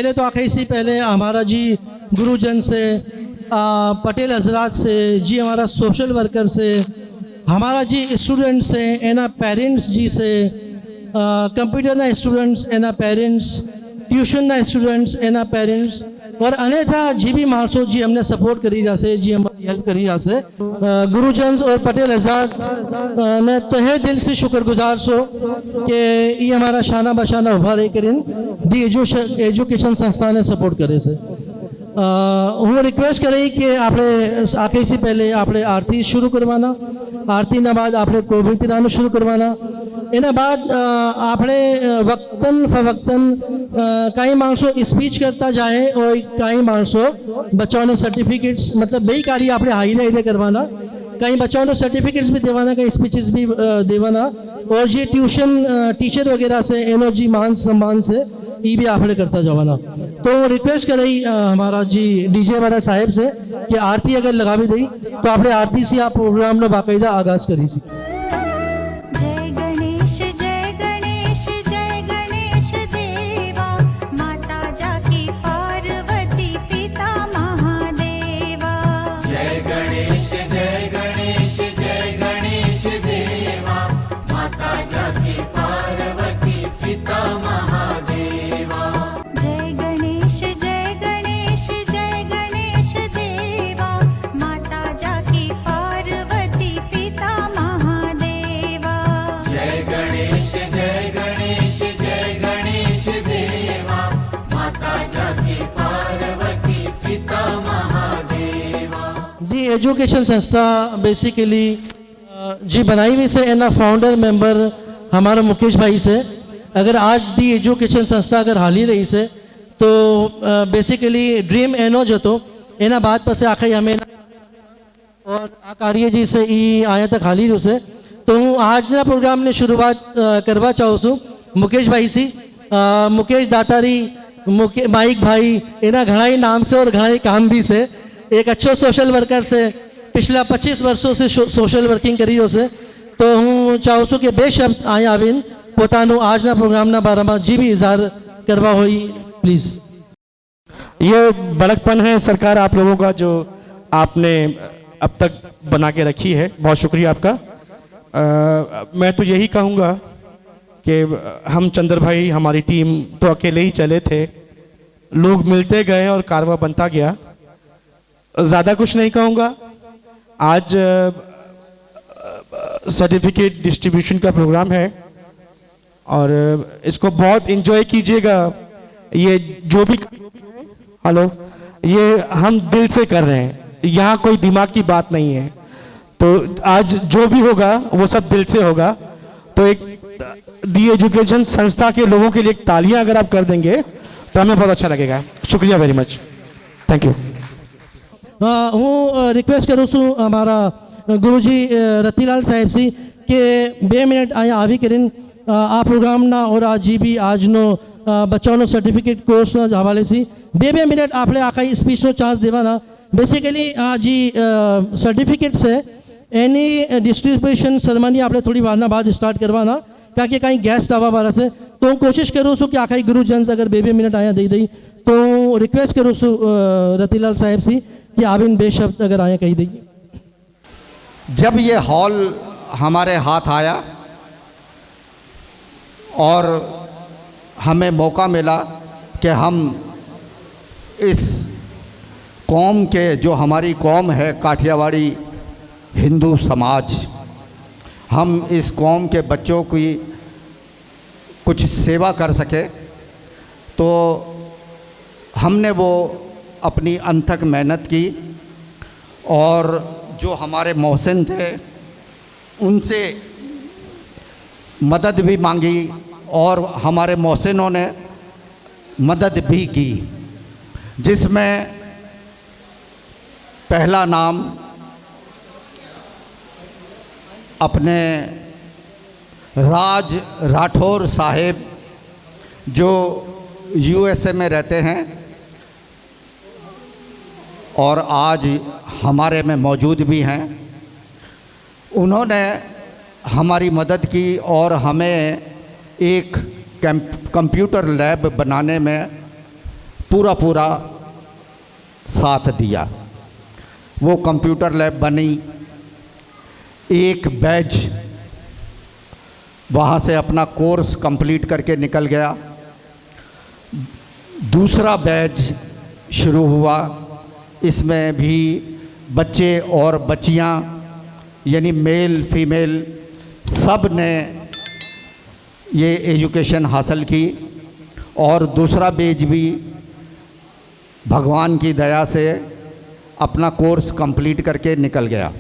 पहले तो आखिरी से पहले हमारा जी गुरुजन से, पटेल हजरात से जी, हमारा सोशल वर्कर से, हमारा जी स्टूडेंट से, एना पेरेंट्स जी से, कंप्यूटर ना स्टूडेंट्स एना पेरेंट्स, ट्यूशन ना स्टूडेंट्स एना पेरेंट्स और अन्यथा जी भी माणसों जी हमने सपोर्ट करी रहा से, जी हमारी हेल्प करी रहा से। गुरुजन और पटेल हजरात ने तहे दिल से शुक्रगुजार सो कि ये हमारा शाना बशाना उभारे करें दी एजुकेशन संस्था ने सपोर्ट करे से। હું રિક્વેસ્ટ કરી કે આપણે આખીથી પહેલે આપણે આરતી શરૂ કરવાના, આરતીના બાદ આપણે કોવિંદરાનું શરૂ કરવાના, એના બાદ આપણે વક્તન ફવક્તન કાંઈ માણસો સ્પીચ કરતા જાય और કાંઈ માણસો બચ્ચાઓને સર્ટિફિકેટ્સ मतलब બે કાર્ય આપણે હાઈરે હાઈરે કરવાના, कहीं बच्चों ने सर्टिफिकेट्स भी देवाना, कहीं स्पीचेस भी देवाना और जी ट्यूशन टीचर वगैरह से एनो जी मान सम्मान से ये भी आपने करता जावाना। तो रिक्वेस्ट कर रही हमारा जी डीजे वाला साहब से कि आरती अगर लगा भी दी तो आपने आरती से आप प्रोग्राम में बाकायदा आगाज़ करी सी। एजुकेशन संस्था बेसिकली जी बनाई हुई से एना फाउंडर मेंबर हमारा मुकेश भाई से। अगर आज दी एजुकेशन संस्था अगर हाल ही रही से तो बेसिकली ड्रीम एनो जो तो एना बात पर से आखिर हमें और आकार्य जी से ई आया तक हाल ही से तो हूँ आज ना प्रोग्राम ने शुरुआत करवा चाहूँ सू मुकेश भाई सी। मुकेश दातारी माइक भाई एना घना ही नाम से और घना ही काम भी से एक अच्छो सोशल वर्कर से पिछला 25 वर्षों से सोशल वर्किंग करी हो से। तो हूँ चाहूँ छूँ कि बेशब्द आया आविन पोतानु आज ना प्रोग्राम ना बारे में जी भी इजहार करवा हुई प्लीज़। ये बड़कपन है सरकार आप लोगों का जो आपने अब तक बना के रखी है, बहुत शुक्रिया आपका। मैं तो यही कहूँगा कि हम चंद्र भाई हमारी टीम तो अकेले ही चले थे, लोग मिलते गए और कारवा बनता गया। ज़्यादा कुछ नहीं कहूँगा। आज सर्टिफिकेट डिस्ट्रीब्यूशन का प्रोग्राम है और इसको बहुत एंजॉय कीजिएगा। ये जो भी हेलो ये हम दिल से कर रहे हैं, यहाँ कोई दिमाग की बात नहीं है। तो आज जो भी होगा वो सब दिल से होगा। तो एक दी एजुकेशन संस्था के लोगों के लिए एक तालियां अगर आप कर देंगे तो हमें बहुत अच्छा लगेगा। शुक्रिया वेरी मच, थैंक यू। हूँ रिक्वेस्ट करूँ छूँ अमारा गुरुजी रतीलाल साहेब सी के 2 मिनट आया આવી કરીને આ પ્રોગ્રામના और आज जी भी આજનો બચ્ચાઓનો સર્ટિફિકેટ કોર્સના હવાલે થી 2 મિનિટ આપણે આખા સ્પીચનો ચાન્સ દેવાના। બેસિકલી આ जी સર્ટિફિકેટ છે એની ડિસ્ટ્રીબ્યુશન સેરેમની આપણે થોડી વારના બાદ સ્ટાર્ટ કરવાના કારણ કે કાંઈ ગેસ્ટ આવવા વાળા છે। તો હું કોશિશ કરું છું કે આખા ગુરુજન અગર 2 મિનિટ આયા દઈ દઈ तो रिक्वेस्ट करूँ छूँ रतीलाल साहेब सी कि आप इन बेशब्द अगर आए कही दी। जब ये हॉल हमारे हाथ आया और हमें मौका मिला कि हम इस कौम के जो हमारी कौम है काठियावाड़ी हिंदू समाज, हम इस कौम के बच्चों की कुछ सेवा कर सके, तो हमने वो अपनी अनथक मेहनत की और जो हमारे मोहसिन थे उनसे मदद भी मांगी और हमारे मोहसिनों ने मदद भी की, जिसमें पहला नाम अपने राज राठौर साहेब जो यूएसए में रहते हैं और आज हमारे में मौजूद भी हैं। उन्होंने हमारी मदद की और हमें एक कंप्यूटर लैब बनाने में पूरा साथ दिया। वो कंप्यूटर लैब बनी, एक बैच वहाँ से अपना कोर्स कंप्लीट करके निकल गया, दूसरा बैच शुरू हुआ। इसमें भी बच्चे और बच्चियाँ यानी मेल फीमेल सब ने ये एजुकेशन हासिल की, और दूसरा बैच भी भगवान की दया से अपना कोर्स कंप्लीट करके निकल गया।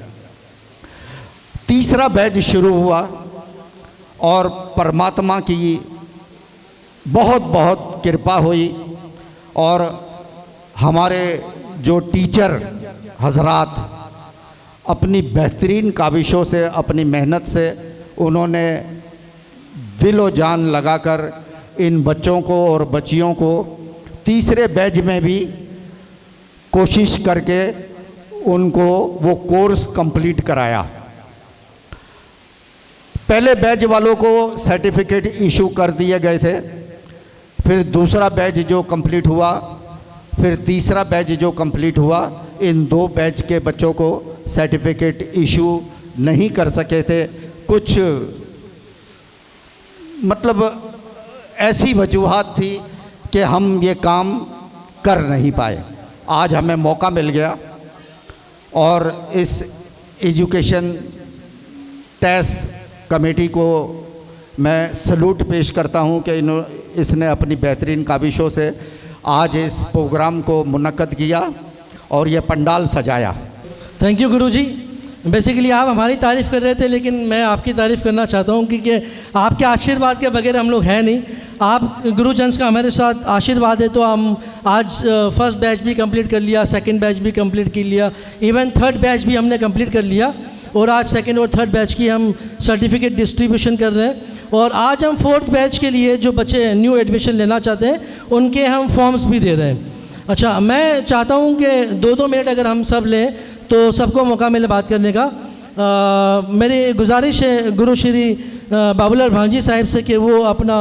तीसरा बैच शुरू हुआ और परमात्मा की बहुत बहुत कृपा हुई, और हमारे जो टीचर हजरात अपनी बेहतरीन काविशों से, अपनी मेहनत से उन्होंने दिलो जान लगाकर इन बच्चों को और बच्चियों को तीसरे बैच में भी कोशिश करके उनको वो कोर्स कंप्लीट कराया। पहले बैच वालों को सर्टिफिकेट इशू कर दिए गए थे, फिर दूसरा बैच जो कंप्लीट हुआ, फिर तीसरा बैच जो कंप्लीट हुआ, इन दो बैच के बच्चों को सर्टिफिकेट इशू नहीं कर सके थे। कुछ मतलब ऐसी वजूहात थी कि हम ये काम कर नहीं पाए। आज हमें मौका मिल गया और इस एजुकेशन टेस्ट कमेटी को मैं सलूट पेश करता हूं कि इसने अपनी बेहतरीन काविशों से आज इस प्रोग्राम को मुनक्कद किया और ये पंडाल सजाया। Thank you Guruji. बेसिकली आप हमारी तारीफ़ कर रहे थे, लेकिन मैं आपकी तारीफ़ करना चाहता हूँ क्योंकि आपके आशीर्वाद के बगैर हम लोग हैं नहीं। आप गुरुजन्स का हमारे साथ आशीर्वाद है तो हम आज फर्स्ट बैच भी कंप्लीट कर लिया, सेकंड बैच भी कंप्लीट कर लिया, इवन थर्ड बैच भी हमने कंप्लीट कर लिया, और आज सेकंड और थर्ड बैच की हम सर्टिफिकेट डिस्ट्रीब्यूशन कर रहे हैं। और आज हम फोर्थ बैच के लिए जो बच्चे न्यू एडमिशन लेना चाहते हैं उनके हम फॉर्म्स भी दे रहे हैं। अच्छा, मैं चाहता हूँ कि 2-2 मिनट अगर हम सब लें तो सबको मौका मिले बात करने का। मेरी गुजारिश है गुरु श्री बाबूलाल भांजी साहिब से कि वो अपना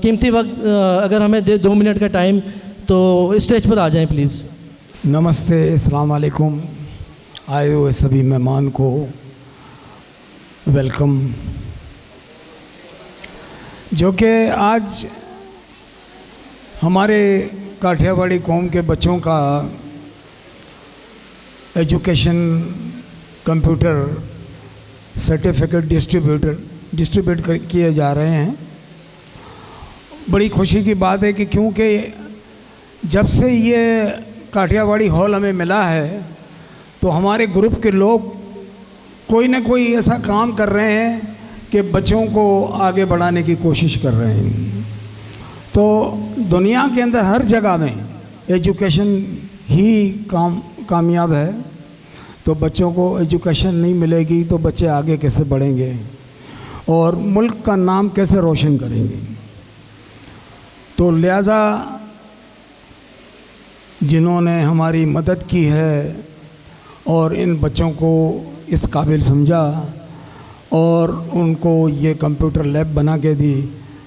कीमती वक्त अगर हमें दे 2 मिनट का टाइम, तो स्टेज पर आ जाएं प्लीज़। नमस्ते, अस्सलाम वालेकुम। आए हुए सभी मेहमान को वेलकम। जो कि आज हमारे काठियावाड़ी कौम के बच्चों का एजुकेशन कंप्यूटर सर्टिफिकेट डिस्ट्रीब्यूट किए जा रहे हैं। बड़ी खुशी की बात है कि क्योंकि जब से ये काठियावाड़ी हॉल हमें मिला है तो हमारे ग्रुप के लोग कोई ना कोई ऐसा काम कर रहे हैं कि बच्चों को आगे बढ़ाने की कोशिश कर रहे हैं। तो दुनिया के अंदर हर जगह में एजुकेशन ही कामयाब है। तो बच्चों को एजुकेशन नहीं मिलेगी तो बच्चे आगे कैसे बढ़ेंगे और मुल्क का नाम कैसे रोशन करेंगे। तो लिहाजा जिन्होंने हमारी मदद की है और इन बच्चों को इस काबिल समझा और उनको ये कंप्यूटर लैब बना के दी,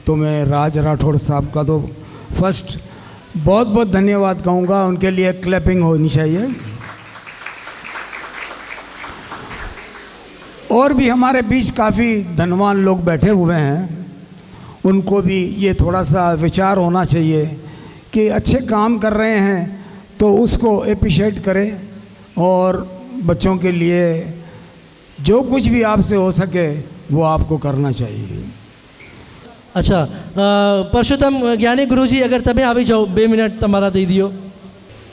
तो मैं राज राठौड़ साहब का तो फर्स्ट बहुत बहुत धन्यवाद कहूँगा। उनके लिए क्लैपिंग होनी चाहिए। और भी हमारे बीच काफ़ी धनवान लोग बैठे हुए हैं, उनको भी ये थोड़ा सा विचार होना चाहिए कि अच्छे काम कर रहे हैं तो उसको एप्रिशिएट करें और बच्चों के लिए जो कुछ भी आपसे हो सके वो आपको करना चाहिए। अच्छा, परशुतम ज्ञानी गुरुजी अगर तबे आ भी जाओ 2 मिनट तुम्हारा दे दियो।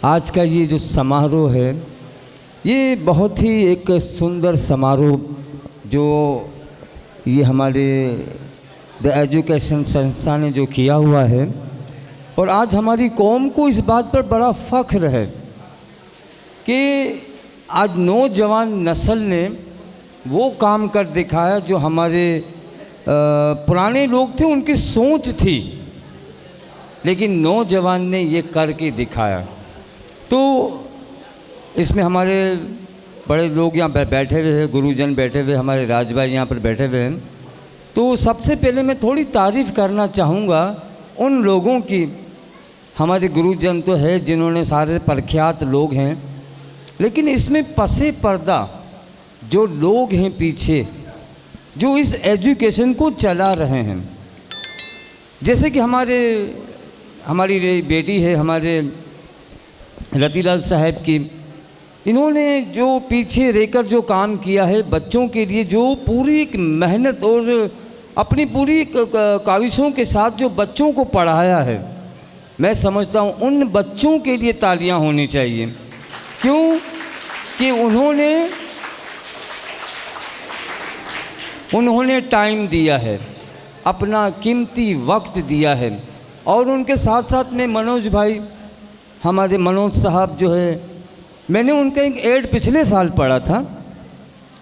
आज का ये जो समारोह है ये बहुत ही एक सुंदर समारोह जो ये हमारे द एजुकेशन संस्था ने जो किया हुआ है, और आज हमारी कौम को इस बात पर बड़ा फ़ख्र है कि आज नौजवान नस्ल ने वो काम कर दिखाया जो हमारे पुराने लोग थे उनकी सोच थी, लेकिन नौजवान ने ये करके दिखाया। तो इसमें हमारे बड़े लोग यहाँ पर बैठे हुए हैं, गुरुजन बैठे हुए, हमारे राज भाई यहाँ पर बैठे हुए हैं। तो सबसे पहले मैं थोड़ी तारीफ़ करना चाहूँगा उन लोगों की हमारे गुरुजन तो है जिन्होंने सारे प्रख्यात लोग हैं, लेकिन इसमें पसे पर्दा जो लोग हैं पीछे जो इस एजुकेशन को चला रहे हैं, जैसे कि हमारी बेटी है हमारे रतिलाल साहब की, इन्होंने जो पीछे रहकर जो काम किया है बच्चों के लिए, जो पूरी एक मेहनत और अपनी पूरी काविशों के साथ जो बच्चों को पढ़ाया है, मैं समझता हूँ उन बच्चों के लिए तालियां होनी चाहिए। क्यों कि उन्होंने टाइम दिया है, अपना कीमती वक्त दिया है। और उनके साथ साथ में मनोज भाई, हमारे मनोज साहब जो है, मैंने उनका एक ऐड पिछले साल पढ़ा था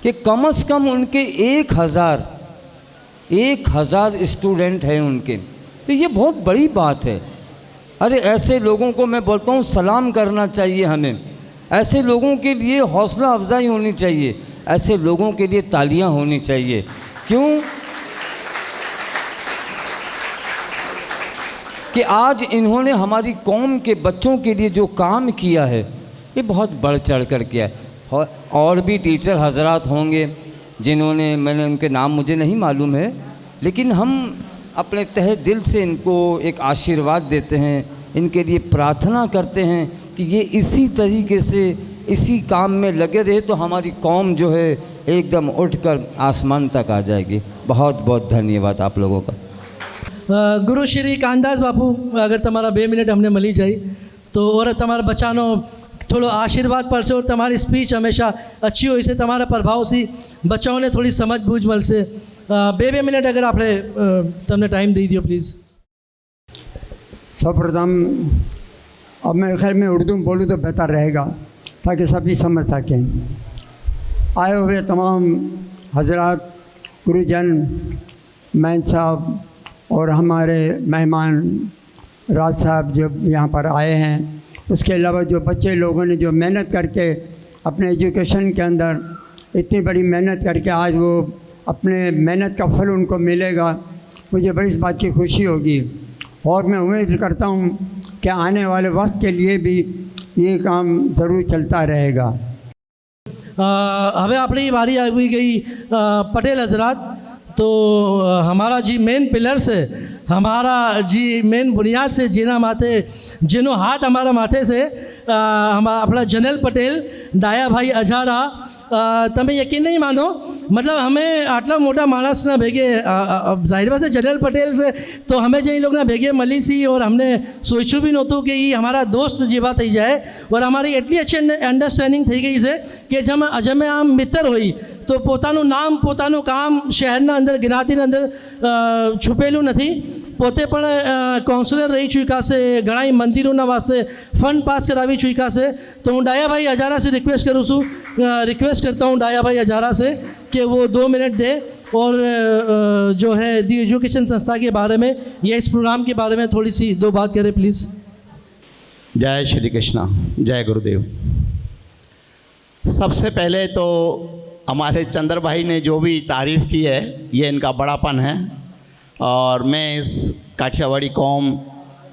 कि कम से कम उनके 1000 स्टूडेंट हैं उनके, तो ये बहुत बड़ी बात है। अरे ऐसे लोगों को मैं बोलता हूँ सलाम करना चाहिए हमें, ऐसे लोगों के लिए हौसला अफजाई होनी चाहिए, ऐसे लोगों के लिए तालियां होनी चाहिए। क्यों कि आज इन्होंने हमारी कौम के बच्चों के लिए जो काम किया है ये बहुत बढ़ चढ़ कर किया है। और भी टीचर हजरात होंगे जिन्होंने, मैंने उनके नाम मुझे नहीं मालूम है, लेकिन हम अपने तहे दिल से इनको एक आशीर्वाद देते हैं, इनके लिए प्रार्थना करते हैं कि ये इसी तरीके से इसी काम में लगे रहे तो हमारी कौम जो है एकदम उठकर आसमान तक आ जाएगी। बहुत बहुत धन्यवाद आप लोगों का। गुरु श्री कानदास बापू, अगर तमारा 2 मिनट हमने मली जाए तो और तमारा बच्चानो थोड़ा आशीर्वाद पर से और तुम्हारी स्पीच हमेशा अच्छी हो, इससे तुम्हारा प्रभाव सी बच्चों ने थोड़ी समझ बूझ मल से 2 मिनट अगर आपने तुमने टाइम दे दियो प्लीज़। सर्वप्रथम अब मैं खैर में उर्दू में बोलूँ तो बेहतर रहेगा ताकि सभी समझ सकें। आए हुए तमाम हजरात, गुरुजन, मैन साहब और हमारे मेहमान राज साहब जो यहाँ पर आए हैं, उसके अलावा जो बच्चे लोगों ने जो मेहनत करके अपने एजुकेशन के अंदर इतनी बड़ी मेहनत करके आज वो अपने मेहनत का फल उनको मिलेगा, मुझे बड़ी इस बात की खुशी होगी। और मैं उम्मीद करता हूँ कि आने वाले वक्त के लिए भी ये काम ज़रूर चलता रहेगा। हमें अपनी बारी आ गई पटेल हजरात, तो हमारा जी मेन पिलर से, हमारा जी मेन बुनियाद से जीना माथे जिनो हाथ हमारा माथे से हमारा अपना जनरल पटेल डाया भाई अजारा, તમે यकीन नहीं मानो, मतलब हमें आटला मोटा मानस ना भेगे, जाहिर बात है जनरल पटेल से तो हमें जो लोग ना भेगे मली सी, और हमने सोचू भी नहोતું कि ये हमारा दोस्त जीवा थी जाए, और हमारी एटली अच्छी अंडरस्टेન્ડિંગ થઈ ગઈ છે કે જમે આમ મિત્ર હોય તો પોતાનું નામ પોતાનું કામ શહેરના અંદર જ્ઞાતિના અંદર છુપેલું નથી। પોતે પણ કાઉન્સિલર રહી ચૂક્યા છે, ઘણા મંદિરોના વાસ્તે ફંડ પાસ કરાવી ચૂક્યા છે। તો હું ડાયાભાઈ હજારા से रिक्वेस्ट करूँ છું, रिक्वेस्ट करता हूँ ડાયાભાઈ हजारा से कि वो 2 मिनट दे और जो है दी एजुकेशन संस्था के बारे में या इस प्रोग्राम के बारे में थोड़ी सी 2 बात करें प्लीज़। जय श्री कृष्णा, जय गुरुदेव। सबसे पहले तो हमारे चंद्र भाई ने जो भी तारीफ़ की है ये इनका बड़ापन है, और मैं इस काठियावाड़ी कौम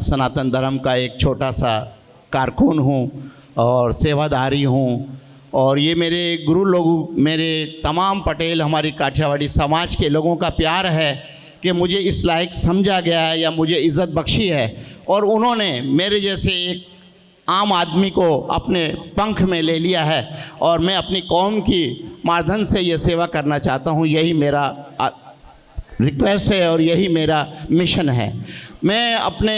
सनातन धर्म का एक छोटा सा कारकुन हूँ और सेवादारी हूँ, और ये मेरे गुरु लोग, मेरे तमाम पटेल, हमारी काठियावाड़ी समाज के लोगों का प्यार है कि मुझे इस लायक समझा गया है या मुझे इज़्ज़त बख्शी है, और उन्होंने मेरे जैसे एक आम आदमी को अपने पंख में ले लिया है, और मैं अपनी कौम की मार्धन से ये सेवा करना चाहता हूँ। यही मेरा रिक्वेस्ट है और यही मेरा मिशन है। मैं अपने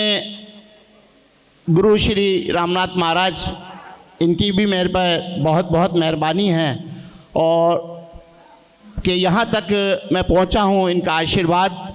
गुरु श्री रामनाथ महाराज, इनकी भी मेरे पर बहुत बहुत मेहरबानी है, और कि यहाँ तक मैं पहुँचा हूँ, इनका आशीर्वाद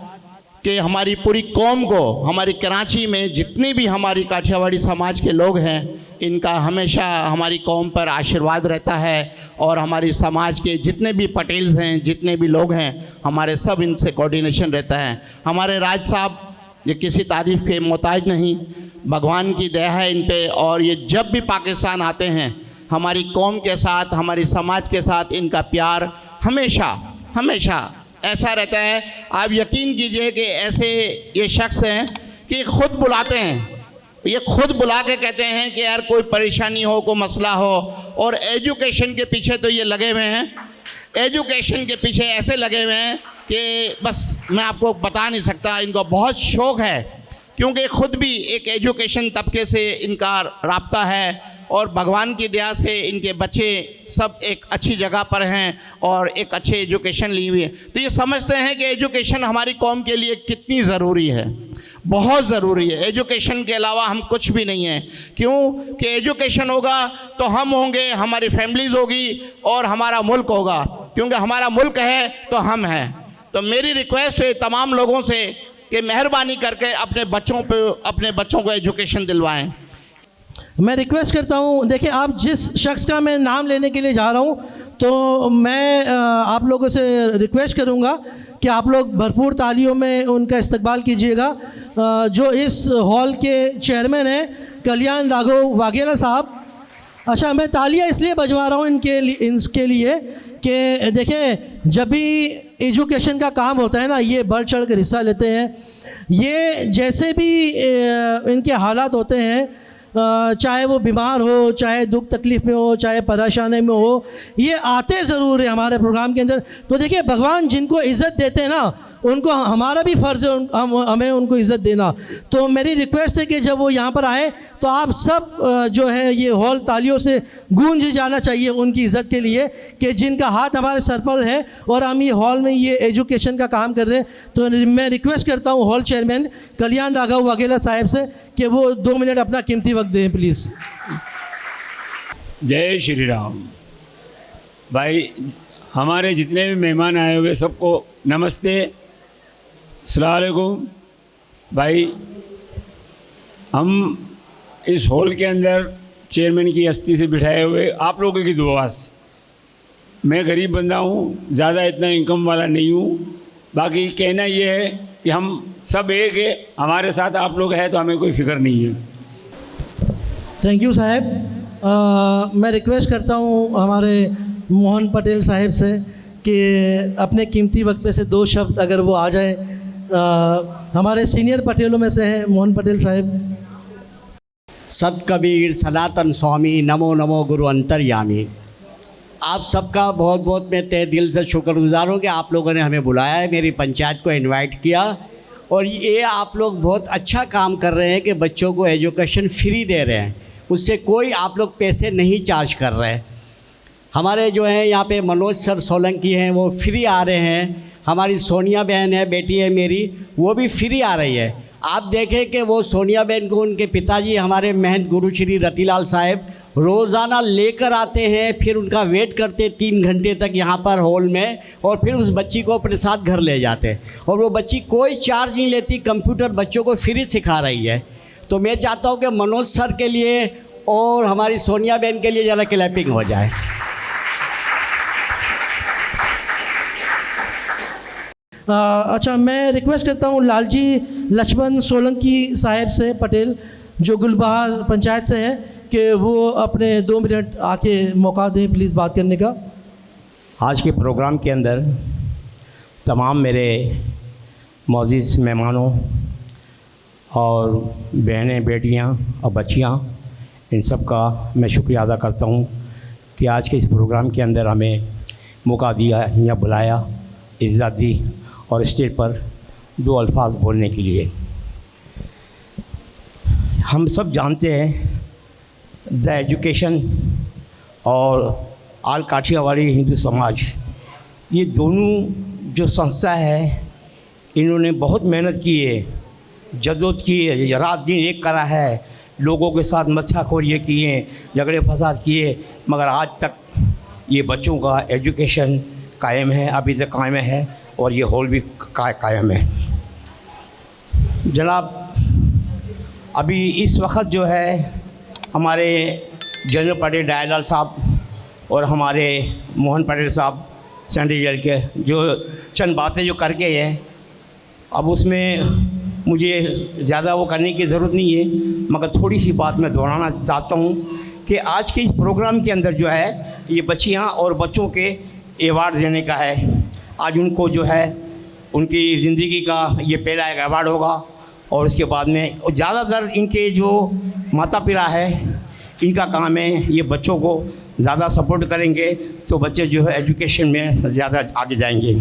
कि हमारी पूरी कौम को, हमारी कराची में जितने भी हमारी काठियावाड़ी समाज के लोग हैं, इनका हमेशा हमारी कौम पर आशीर्वाद रहता है, और हमारी समाज के जितने भी पटेल्स हैं, जितने भी लोग हैं, हमारे सब इनसे कोऑर्डिनेशन रहता है। हमारे राज साहब ये किसी तारीफ़ के मोहताज नहीं, भगवान की दया है इन पे, और ये जब भी पाकिस्तान आते हैं हमारी कौम के साथ, हमारी समाज के साथ इनका प्यार हमेशा हमेशा ऐसा रहता है। आप यकीन कीजिए कि ऐसे ये शख्स हैं कि खुद बुलाते हैं ये खुद बुला के कहते हैं कि यार कोई परेशानी हो, कोई मसला हो, और एजुकेशन के पीछे तो ये लगे हुए हैं, एजुकेशन के पीछे ऐसे लगे हुए हैं कि बस मैं आपको बता नहीं सकता। इनको बहुत शौक़ है, क्योंकि खुद भी एक एजुकेशन तबके से इनका राब्ता है, और भगवान की दया से इनके बच्चे सब एक अच्छी जगह पर हैं और एक अच्छे एजुकेशन ली हुई है। तो ये समझते हैं कि एजुकेशन हमारी कौम के लिए कितनी ज़रूरी है, बहुत ज़रूरी है। एजुकेशन के अलावा हम कुछ भी नहीं हैं। क्यों कि एजुकेशन होगा तो हम होंगे, हमारी फैमिलीज़ होगी और हमारा मुल्क होगा, क्योंकि हमारा मुल्क है तो हम हैं। तो मेरी रिक्वेस्ट है तमाम लोगों से कि मेहरबानी करके अपने बच्चों को एजुकेशन दिलवाएं। मैं रिक्वेस्ट करता हूँ, देखिए आप जिस शख्स का मैं नाम लेने के लिए जा रहा हूँ, तो मैं आप लोगों से रिक्वेस्ट करूँगा कि आप लोग भरपूर तालियों में उनका इस्तकबाल कीजिएगा। जो इस हॉल के चेयरमैन हैं कल्याण राघव वाघेला साहब। अच्छा, मैं तालियां इसलिए बजवा रहा हूँ इनके लिए कि देखें, जब भी एजुकेशन का काम होता है ना, ये बढ़ चढ़ कर हिस्सा लेते हैं। ये जैसे भी इनके हालात होते हैं, चाहे वो बीमार हो, चाहे दुख तकलीफ़ में हो, चाहे परेशानी में हो, ये आते ज़रूर है हमारे प्रोग्राम के अंदर। तो देखिए, भगवान जिनको इज़्ज़त देते हैं ना, उनको हमारा भी फ़र्ज़ है हमें उनको इज़्ज़त देना। तो मेरी रिक्वेस्ट है कि जब वो यहाँ पर आए तो आप सब जो है ये हॉल तालियों से गूंज जाना चाहिए उनकी इज़्ज़त के लिए, कि जिनका हाथ हमारे सर पर है और हम ये हॉल में ये एजुकेशन का काम कर रहे हैं। तो मैं रिक्वेस्ट करता हूँ हॉल चेयरमैन कल्याण राघव वाघेला साहब से कि वो 2 मिनट अपना कीमती वक्त दें प्लीज़। जय श्री राम। भाई, हमारे जितने भी मेहमान आए हुए सबको नमस्ते, अस्सलाम वालेकुम। भाई, हम इस हॉल के अंदर चेयरमैन की हस्ती से बिठाए हुए आप लोगों की दुआ से, मैं गरीब बंदा हूँ, ज़्यादा इतना इनकम वाला नहीं हूँ। बाकी कहना ये है कि हम सब एक है, हमारे साथ आप लोग हैं तो हमें कोई फ़िक्र नहीं है। थैंक यू साहब। मैं रिक्वेस्ट करता हूँ हमारे मोहन पटेल साहब से कि अपने कीमती वक्त में से 2 शब्द अगर वो आ जाएं। हमारे सीनियर पटेलों में से हैं मोहन पटेल साहब। सत कबीर सनातन स्वामी नमो नमो गुरु अंतर्यामी। आप सबका बहुत बहुत मैं तहे दिल से शुक्रगुजार हूँ कि आप लोगों ने हमें बुलाया है, मेरी पंचायत को इनवाइट किया, और ये आप लोग बहुत अच्छा काम कर रहे हैं कि बच्चों को एजुकेशन फ्री दे रहे हैं, उससे कोई आप लोग पैसे नहीं चार्ज कर रहे हैं। हमारे जो हैं यहाँ पे मनोज सर सोलंकी हैं, वो फ्री आ रहे हैं। हमारी सोनिया बहन है, बेटी है मेरी, वो भी फ्री आ रही है। आप देखें कि वो सोनिया बहन को उनके पिताजी हमारे महंत गुरु श्री रतिलाल साहब रोज़ाना लेकर आते हैं, फिर उनका वेट करते 3 घंटे तक यहाँ पर हॉल में, और फिर उस बच्ची को अपने साथ घर ले जाते हैं। और वो बच्ची कोई चार्ज नहीं लेती, कंप्यूटर बच्चों को फ्री सिखा रही है। तो मैं चाहता हूँ कि मनोज सर के लिए और हमारी सोनिया बहन के लिए ज़रा क्लैपिंग हो जाए। अच्छा, मैं रिक्वेस्ट करता हूँ लालजी लक्ष्मण सोलंकी साहब से, पटेल, जो गुलबहार पंचायत से हैं, कि वो अपने 2 मिनट आके मौका दें प्लीज़ बात करने का। आज के प्रोग्राम के अंदर तमाम मेरे मौजूद मेहमानों और बहनें, बेटियां और बच्चियां, इन सब का मैं शुक्रिया अदा करता हूं कि आज के इस प्रोग्राम के अंदर हमें मौका दिया या बुलाया, इज़्ज़त दी और स्टेज पर 2 अल्फाज बोलने के लिए। हम सब जानते हैं द एजुकेशन और आल काठियावाड़ी हिंदू समाज, ये दोनों जो संस्था है, इन्होंने बहुत मेहनत की है, जद्दोजहद की है, रात दिन एक करा है, लोगों के साथ मच्छाखोरी किए, झगड़े फसाद किए, मगर आज तक ये बच्चों का एजुकेशन कायम है, अभी तक कायम है, और ये हॉल भी कायम है। जनाब, अभी इस वक्त जो है हमारे जनरल पटेल डायलाल साहब और हमारे मोहन पटेल साहब सेंट्रल जेल के जो चंद बातें जो कर गए हैं, अब उसमें मुझे ज़्यादा वो करने की ज़रूरत नहीं है, मगर थोड़ी सी बात मैं दोहराना चाहता हूँ कि आज के इस प्रोग्राम के अंदर जो है ये बच्चियाँ और बच्चों के अवार्ड देने का है। आज उनको जो है उनकी ज़िंदगी का ये पहला एक अवार्ड होगा, और उसके बाद में ज़्यादातर इनके जो माता पिता है इनका काम है ये बच्चों को ज़्यादा सपोर्ट करेंगे तो बच्चे जो है एजुकेशन में ज़्यादा आगे जाएंगे।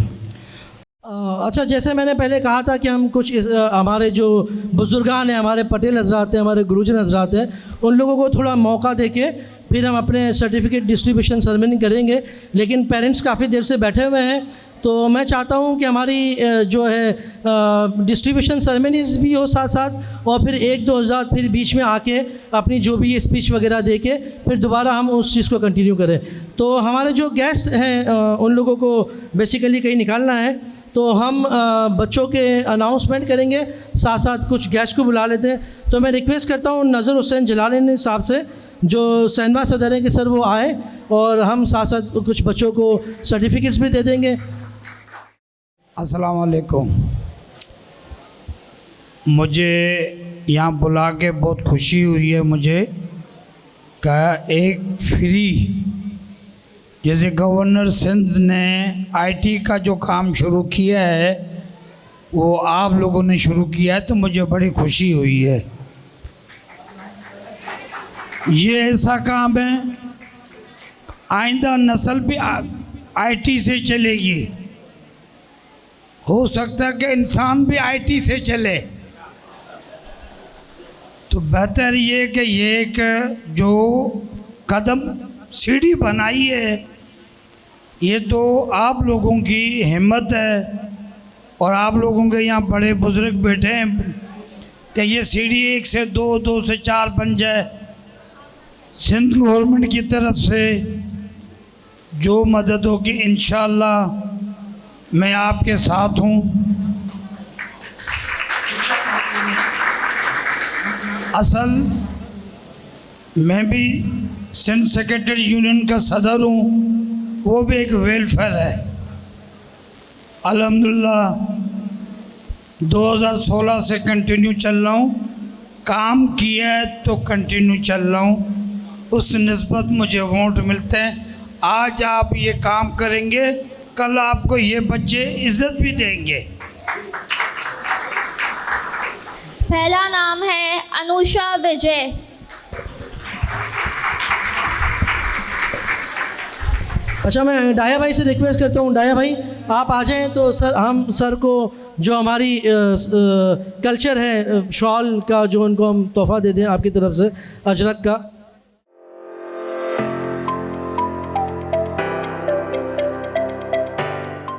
अच्छा, जैसे मैंने पहले कहा था कि हम कुछ हमारे जो बुज़ुर्गान हैं, हमारे पटेल हजरात हैं, हमारे गुरुजन हजरात हैं, उन लोगों को थोड़ा मौका देके फिर हम अपने सर्टिफिकेट डिस्ट्रीब्यूशन सेरेमनी करेंगे। लेकिन पेरेंट्स काफ़ी देर से बैठे हुए हैं, तो मैं चाहता हूं कि हमारी जो है डिस्ट्रीब्यूशन सेरेमनीज़ भी हो साथ साथ, और फिर 1-2 हज़ार फिर बीच में आके अपनी जो भी स्पीच वगैरह दे के फिर दोबारा हम उस चीज़ को कंटिन्यू करें। तो हमारे जो गेस्ट हैं उन लोगों को बेसिकली कहीं निकालना है, तो हम बच्चों के अनाउंसमेंट करेंगे, साथ साथ कुछ गेस्ट को बुला लेते हैं। तो मैं रिक्वेस्ट करता हूँ नज़र हुसैन जलालनी साहब से, जो सैनवा सदर हैं, कि सर वो आए और हम साथ साथ कुछ बच्चों को सर्टिफिकेट्स भी दे देंगे। अस्सलाम वालेकुम। मुझे यहाँ बुला के बहुत खुशी हुई है। मुझे कहा एक फ्री, जैसे गवर्नर सिंध ने आईटी का जो काम शुरू किया है वो आप लोगों ने शुरू किया है, तो मुझे बड़ी खुशी हुई है। ये ऐसा काम है आइंदा नस्ल भी आईटी से चलेगी। हो सकता है कि इंसान भी आईटी से चले, तो बेहतर ये कि ये एक जो कदम सीढ़ी बनाई है ये तो आप लोगों की हिम्मत है और आप लोगों के यहाँ बड़े बुजुर्ग बैठे हैं कि ये सीढ़ी 1 से 2, 2 से 4 बन जाए। सिंध गवर्नमेंट की तरफ से जो मदद होगी इंशाअल्लाह मैं आपके साथ हूँ। असल मैं भी सिंध सेक्रेटरी यूनियन का सदर हूँ, वो भी एक वेलफेयर है। अल्हम्दुलिल्लाह 2016 से कंटिन्यू चल रहा हूँ, काम किया है तो कंटिन्यू चल रहा हूँ। उस निस्बत मुझे वोट मिलते हैं। आज आप ये काम करेंगे, कल आपको ये बच्चे इज्जत भी देंगे। पहला नाम है अनुषा विजय। अच्छा, मैं डाया भाई से रिक्वेस्ट करता हूँ, डाया भाई आप आ जाएं तो सर हम सर को जो हमारी कल्चर है शॉल का जो उनको हम तोहफ़ा दे दें आपकी तरफ से अजरक का।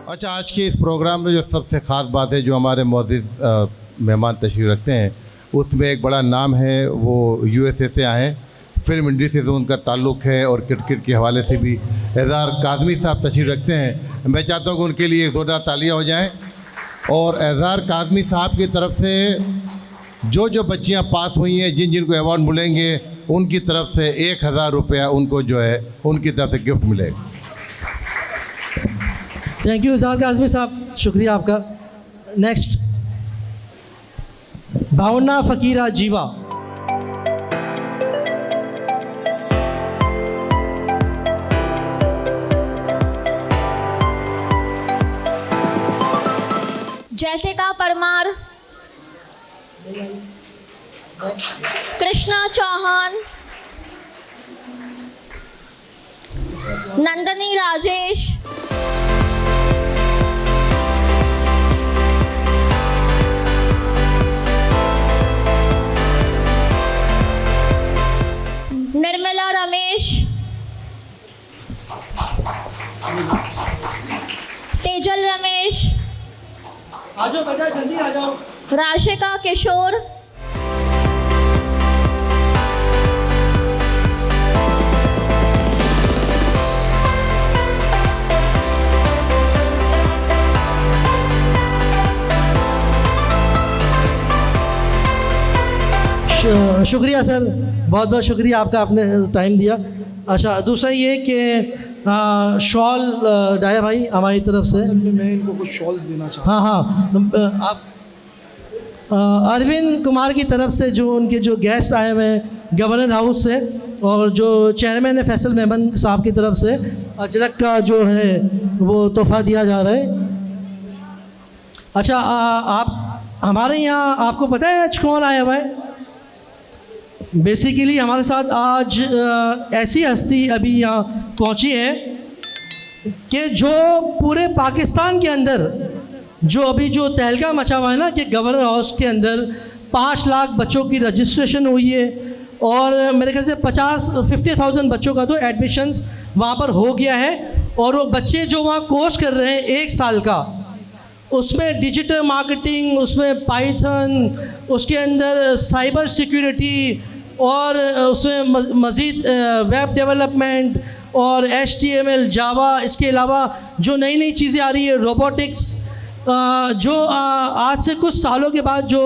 अच्छा, आज के इस प्रोग्राम में जो सबसे ख़ास बात है, जो हमारे मौजूद मेहमान तशरीफ़ रखते हैं, उसमें एक बड़ा नाम है, वो यूएसए से आए हैं, फिल्म इंडस्ट्री से उनका ताल्लुक़ है और क्रिकेट के हवाले से भी एज़ार काज़मी साहब तशरीफ़ रखते हैं। मैं चाहता हूँ कि उनके लिए एक ज़ोरदार तालियाँ हो जाएँ। और एज़ार काज़मी साहब की तरफ से जो जो बच्चियाँ पास हुई हैं, जिन जिनको अवार्ड मिलेंगे, उनकी तरफ से 1000 रुपया उनको जो है उनकी तरफ से गिफ्ट मिलेगा। थैंक यू एज़ार काज़मी साहब, शुक्रिया आपका। नेक्स्ट भावना फ़कीरा जीवा। जैसे का परमार, कृष्णा चौहान, नंदनी राजेश, निर्मला रमेश, तेजल रमेश, आ जाओ बेटा, जल्दी आ जाओ। राशिका किशोर, शुक्रिया सर, बहुत बहुत शुक्रिया आपका, आपने टाइम दिया। अच्छा, दूसरा ये कि शॉल डाया भाई हमारी तरफ से, मैं इनको कुछ शॉल्स देना चाहता हूँ। हाँ, आप अरविंद कुमार की तरफ से जो उनके जो गेस्ट आए हुए हैं गवर्नर हाउस से, और जो चेयरमैन है फैसल मेमन साहब की तरफ से अजरक का जो है वो तोहफ़ा दिया जा रहा है। अच्छा, हमारे यहाँ आपको पता है आज कौन आया हुआ है? बेसिकली हमारे साथ आज ऐसी हस्ती अभी यहाँ पहुँची है कि जो पूरे पाकिस्तान के अंदर जो अभी जो तहलका मचा हुआ है ना कि गवर्नर हाउस के अंदर 5 लाख बच्चों की रजिस्ट्रेशन हुई है और मेरे ख्याल से 50,000 बच्चों का तो एडमिशन्स वहाँ पर हो गया है। और वो बच्चे जो वहाँ कोर्स कर रहे हैं 1 साल का, उसमें डिजिटल मार्केटिंग, उसमें पाइथन, उसके अंदर साइबर सिक्योरिटी और उसमें मज़ीद वेब डेवलपमेंट और HTML, जावा, इसके अलावा जो नई नई चीज़ें आ रही है, रोबोटिक्स, जो आज से कुछ सालों के बाद जो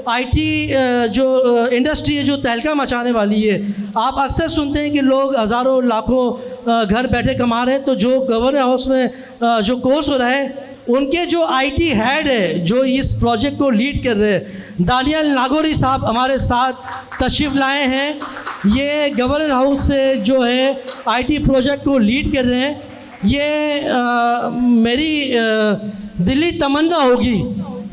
IT जो इंडस्ट्री है जो तहलका मचाने वाली है। आप अक्सर सुनते हैं कि लोग हज़ारों लाखों घर बैठे कमा रहे हैं, तो जो गवर्नर हाउस में जो कोर्स हो रहा है उनके जो IT हेड है जो इस प्रोजेक्ट को लीड कर रहे हैं, दानियल नागौरी साहब हमारे साथ तशरीफ़ लाए हैं। ये गवर्नर हाउस से जो है IT प्रोजेक्ट को लीड कर रहे हैं। ये मेरी दिली तमन्ना होगी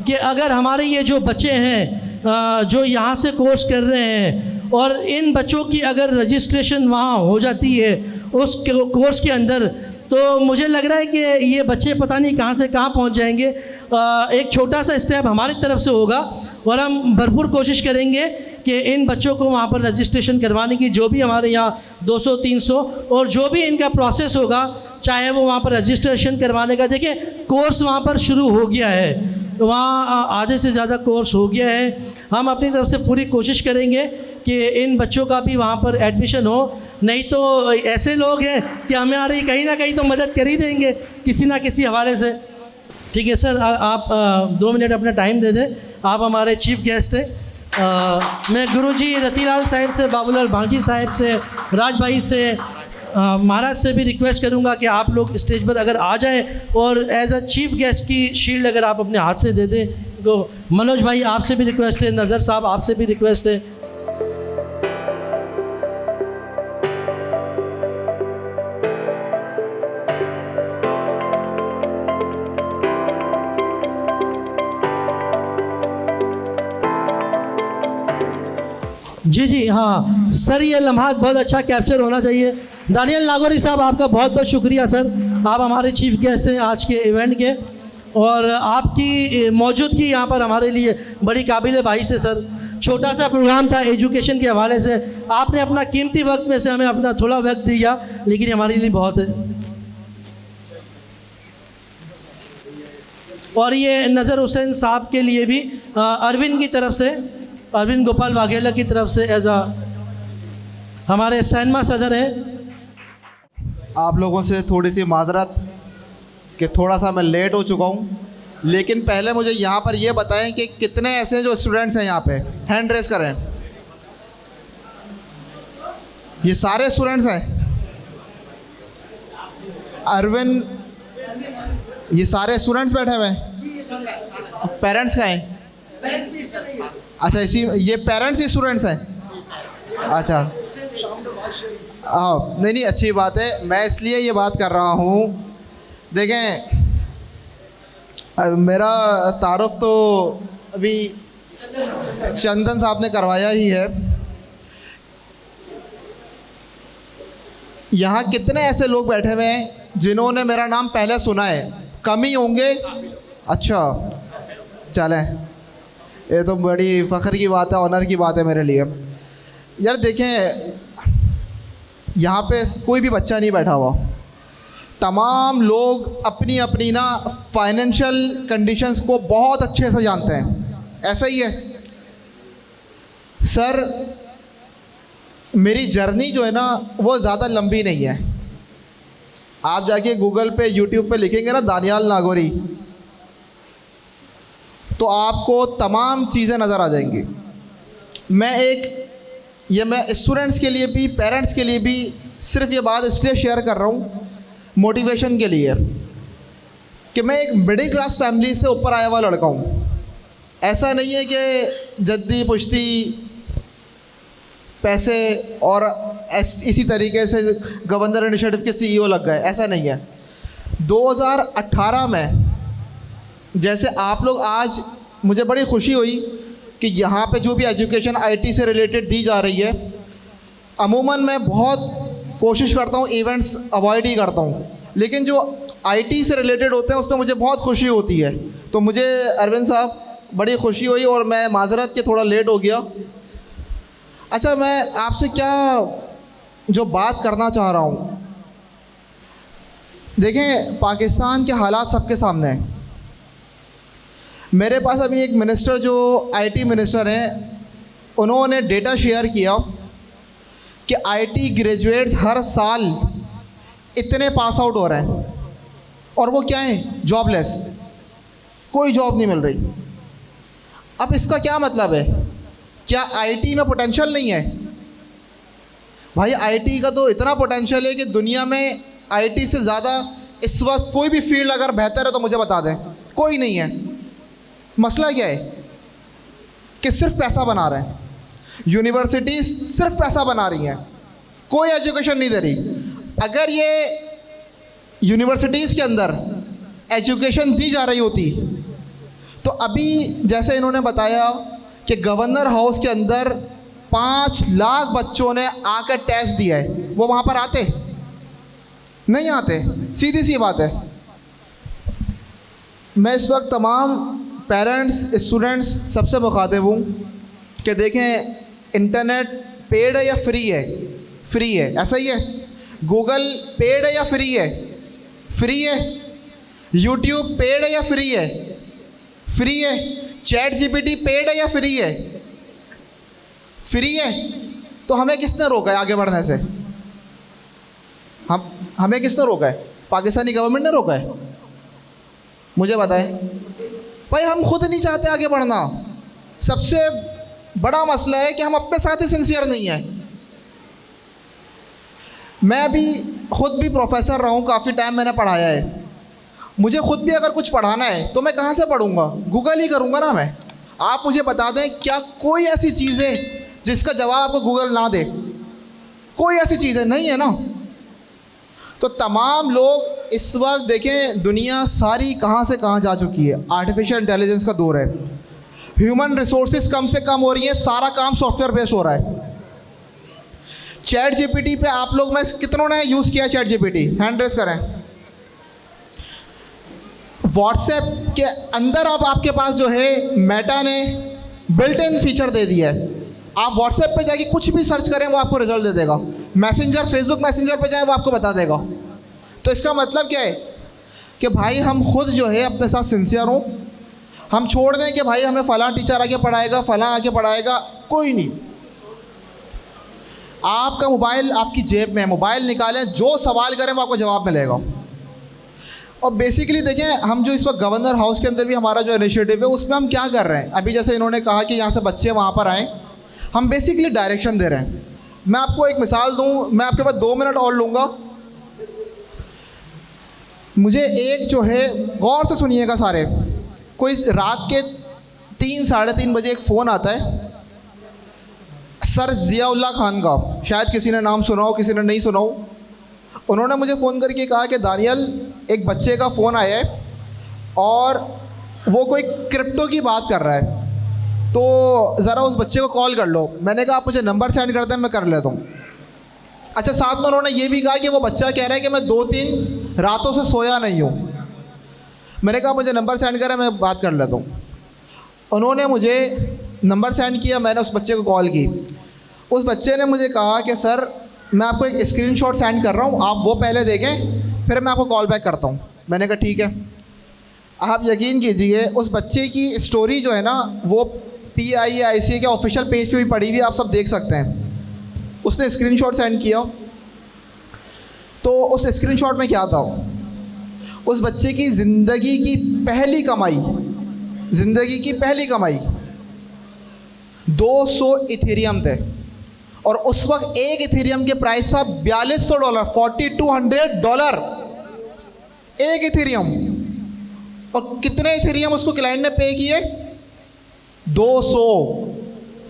कि अगर हमारे ये जो बच्चे हैं जो यहाँ से कोर्स कर रहे हैं और इन बच्चों की अगर रजिस्ट्रेशन वहाँ हो जाती है उस कोर्स के अंदर, तो मुझे लग रहा है कि ये बच्चे पता नहीं कहाँ से कहाँ पहुँच जाएंगे। एक छोटा सा स्टेप हमारी तरफ से होगा और हम भरपूर कोशिश करेंगे कि इन बच्चों को वहाँ पर रजिस्ट्रेशन करवाने की, जो भी हमारे यहाँ 200-300 और जो भी इनका प्रोसेस होगा, चाहे वो वहाँ पर रजिस्ट्रेशन करवाने का, देखिए कोर्स वहाँ पर शुरू हो गया है, वहाँ आधे से ज़्यादा कोर्स हो गया है। हम अपनी तरफ से पूरी कोशिश करेंगे कि इन बच्चों का भी वहाँ पर एडमिशन हो। नहीं तो ऐसे लोग हैं कि हमारी कहीं ना कहीं तो मदद कर ही देंगे किसी ना किसी हवाले से। ठीक है सर, आप 2 मिनट अपना टाइम दे दें। आप हमारे चीफ गेस्ट हैं। मैं गुरुजी रतीलाल साहिब से, बाबूलाल भांजी साहिब से, राज भाई से, महाराज से भी रिक्वेस्ट करूंगा कि आप लोग स्टेज पर अगर आ जाएं और एज अ चीफ गेस्ट की शील्ड अगर आप अपने हाथ से दे दें। तो मनोज भाई आपसे भी रिक्वेस्ट है, नज़र साहब आपसे भी रिक्वेस्ट है। जी जी हाँ सर, ये लम्हात बहुत अच्छा कैप्चर होना चाहिए। दानियल नागौरी साहब आपका बहुत बहुत शुक्रिया सर, आप हमारे चीफ गेस्ट हैं आज के इवेंट के और आपकी मौजूदगी यहाँ पर हमारे लिए बड़ी काबिल बाइस है सर। छोटा सा प्रोग्राम था एजुकेशन के हवाले से, आपने अपना कीमती वक्त में से हमें अपना थोड़ा वक्त दिया, लेकिन हमारे लिए बहुत है। और ये नज़र हुसैन साहब के लिए भी अरविंद की तरफ से, अरविंद गोपाल वाघेला की तरफ से एज आ हमारे सैनमा सदर है। आप लोगों से थोड़ी सी माजरत कि थोड़ा सा मैं लेट हो चुका हूँ, लेकिन पहले मुझे यहाँ पर ये बताएं कि कितने ऐसे जो स्टूडेंट्स हैं यहाँ पे, हैंड रेस करें। ये सारे स्टूडेंट्स हैं अरविंद, ये सारे स्टूडेंट्स बैठे हुए हैं। पेरेंट्स का हैं? अच्छा, इसी ये पेरेंट्स ही स्टूडेंट्स हैं? अच्छा हाँ, नहीं अच्छी बात है। मैं इसलिए ये बात कर रहा हूँ, देखें मेरा तारुफ तो अभी चंदन साहब ने करवाया ही है। यहाँ कितने ऐसे लोग बैठे हुए हैं जिन्होंने मेरा नाम पहले सुना है? कम ही होंगे। अच्छा चलें, ये तो बड़ी फ़ख्र की बात है, ऑनर की बात है मेरे लिए। यार देखें, यहाँ पे कोई भी बच्चा नहीं बैठा हुआ, तमाम लोग अपनी अपनी ना फाइनेंशियल कंडीशंस को बहुत अच्छे से जानते हैं। ऐसा ही है सर। मेरी जर्नी जो है ना वो ज़्यादा लंबी नहीं है। आप जाके गूगल पे, यूट्यूब पे लिखेंगे ना दानियाल नागौरी, तो आपको तमाम चीज़ें नज़र आ जाएंगी। मैं स्टूडेंट्स के लिए भी, पेरेंट्स के लिए भी सिर्फ ये बात इसलिए शेयर कर रहा हूँ मोटिवेशन के लिए कि मैं एक मिडिल क्लास फैमिली से ऊपर आया हुआ लड़का हूँ। ऐसा नहीं है कि जद्दी पुश्ती पैसे और इसी तरीके से गवर्नर इनिशिएटिव के CEO लग गए, ऐसा नहीं है। 2018 में जैसे आप लोग आज मुझे बड़ी खुशी हुई कि यहाँ पे जो भी एजुकेशन आईटी से रिलेटेड दी जा रही है, अमूमन मैं बहुत कोशिश करता हूँ इवेंट्स अवॉइड ही करता हूँ, लेकिन जो आईटी से रिलेटेड होते हैं उसमें मुझे बहुत खुशी होती है। तो मुझे अरविंद साहब बड़ी खुशी हुई और मैं माजरत के थोड़ा लेट हो गया। अच्छा, मैं आपसे क्या जो बात करना चाह रहा हूँ, देखें पाकिस्तान के हालात सबके सामने हैं। मेरे पास अभी एक मिनिस्टर जो आईटी मिनिस्टर हैं, उन्होंने डेटा शेयर किया कि आईटी ग्रेजुएट्स हर साल इतने पास आउट हो रहे हैं और वो क्या है, जॉबलेस, कोई जॉब नहीं मिल रही। अब इसका क्या मतलब है? क्या आईटी में पोटेंशियल नहीं है? भाई आईटी का तो इतना पोटेंशियल है कि दुनिया में आईटी से ज़्यादा इस वक्त कोई भी फील्ड अगर बेहतर है तो मुझे बता दें, कोई नहीं है। मसला क्या है कि सिर्फ पैसा बना रहे हैं, यूनिवर्सिटीज़ सिर्फ पैसा बना रही हैं, कोई एजुकेशन नहीं दे रही। अगर ये यूनिवर्सिटीज़ के अंदर एजुकेशन दी जा रही होती तो अभी जैसे इन्होंने बताया कि गवर्नर हाउस के अंदर 5 लाख बच्चों ने आकर टेस्ट दिया है, वो वहाँ पर आते नहीं आते? सीधी सी बात है। मैं इस वक्त तमाम पेरेंट्स, स्टूडेंट्स सबसे मुखातिब हूँ कि देखें, इंटरनेट पेड है या फ्री है? फ्री है, ऐसा ही है। गूगल पेड है या फ्री है? फ्री है। यूट्यूब पेड है या फ्री है? फ्री है। चैट जीपीटी पेड है या फ्री है? फ्री है। तो हमें किसने रोका है आगे बढ़ने से? हमें किसने रोका है? पाकिस्तानी गवर्नमेंट ने रोका है? मुझे बताएं भाई, हम खुद नहीं चाहते आगे बढ़ना। सबसे बड़ा मसला है कि हम अपने साथ ही सिंसियर नहीं हैं। मैं भी खुद भी प्रोफेसर रहा हूँ, काफ़ी टाइम मैंने पढ़ाया है। मुझे खुद भी अगर कुछ पढ़ाना है तो मैं कहाँ से पढ़ूँगा? गूगल ही करूँगा ना मैं। आप मुझे बता दें, क्या कोई ऐसी चीज़ है जिसका जवाब आपको गूगल ना दे? कोई ऐसी चीज़ है? नहीं है ना। तो तमाम लोग इस वक्त देखें, दुनिया सारी कहाँ से कहाँ जा चुकी है। आर्टिफिशियल इंटेलिजेंस का दौर है, ह्यूमन रिसोर्सेज कम से कम हो रही है, सारा काम सॉफ्टवेयर बेस्ड हो रहा है। चैट जीपीटी पे आप लोग में कितनों ने यूज़ किया चैट जीपीटी? हैंड रेस करें। व्हाट्सएप के अंदर अब आपके पास जो है मेटा ने बिल्ट इन फीचर दे दिया है। आप व्हाट्सएप पे जाके कुछ भी सर्च करें वो आपको रिजल्ट दे देगा। मैसेंजर, फेसबुक मैसेंजर पे जाए वो आपको बता देगा। तो इसका मतलब क्या है कि भाई हम खुद जो है अपने साथ सिंसियर हों। हम छोड़ दें कि भाई हमें फ़लाँ टीचर आगे पढ़ाएगा, फ़लाँ आगे पढ़ाएगा, कोई नहीं। आपका मोबाइल आपकी जेब में है, मोबाइल निकालें, जो सवाल करें वो आपको जवाब मिलेगा। और बेसिकली देखें, हम जो इस वक्त गवर्नर हाउस के अंदर भी हमारा जो इनिशिएटिव है उसमें हम क्या कर रहे हैं? अभी जैसे इन्होंने कहा कि यहाँ से बच्चे वहाँ पर आएँ, हम बेसिकली डायरेक्शन दे रहे हैं। मैं आपको एक मिसाल दूँ, मैं आपके पास 2 मिनट और लूँगा। मुझे एक जो है, गौर से सुनिएगा सारे, कोई रात के 3 साढ़े 3 बजे एक फ़ोन आता है सर ज़ियाउल्लाह खान का, शायद किसी ने नाम सुना हो, किसी ने नहीं सुना हो। उन्होंने मुझे फ़ोन करके कहा कि दानियल, एक बच्चे का फ़ोन आया है और वो कोई क्रिप्टो की बात कर रहा है, तो ज़रा उस बच्चे को कॉल कर लो। मैंने कहा आप मुझे नंबर सेंड कर दें, मैं कर लेता हूँ। अच्छा, साथ में उन्होंने ये भी कहा कि वो बच्चा कह रहा है कि मैं 2-3 रातों से सोया नहीं हूँ। मैंने कहा मुझे नंबर सेंड करें, मैं बात कर लेता हूँ। उन्होंने मुझे नंबर सेंड किया, मैंने उस बच्चे को कॉल की। उस बच्चे ने मुझे कहा कि सर मैं आपको एक स्क्रीनशॉट सेंड कर रहा हूँ, आप वो पहले देखें, फिर मैं आपको कॉल बैक करता हूँ। मैंने कहा ठीक है। आप यकीन कीजिए, उस बच्चे की स्टोरी जो है ना, वो PIIC के ऑफिशियल पेज पे भी पड़ी हुई, आप सब देख सकते हैं। उसने स्क्रीनशॉट सेंड किया, तो उस स्क्रीनशॉट में क्या था? उस बच्चे की ज़िंदगी की पहली कमाई, ज़िंदगी की पहली कमाई 200 इथेरियम थे। और उस वक्त एक इथेरियम के प्राइस था $4200, $4200 एक इथेरियम। और कितने इथेरियम उसको क्लाइंट ने पे किए? 200।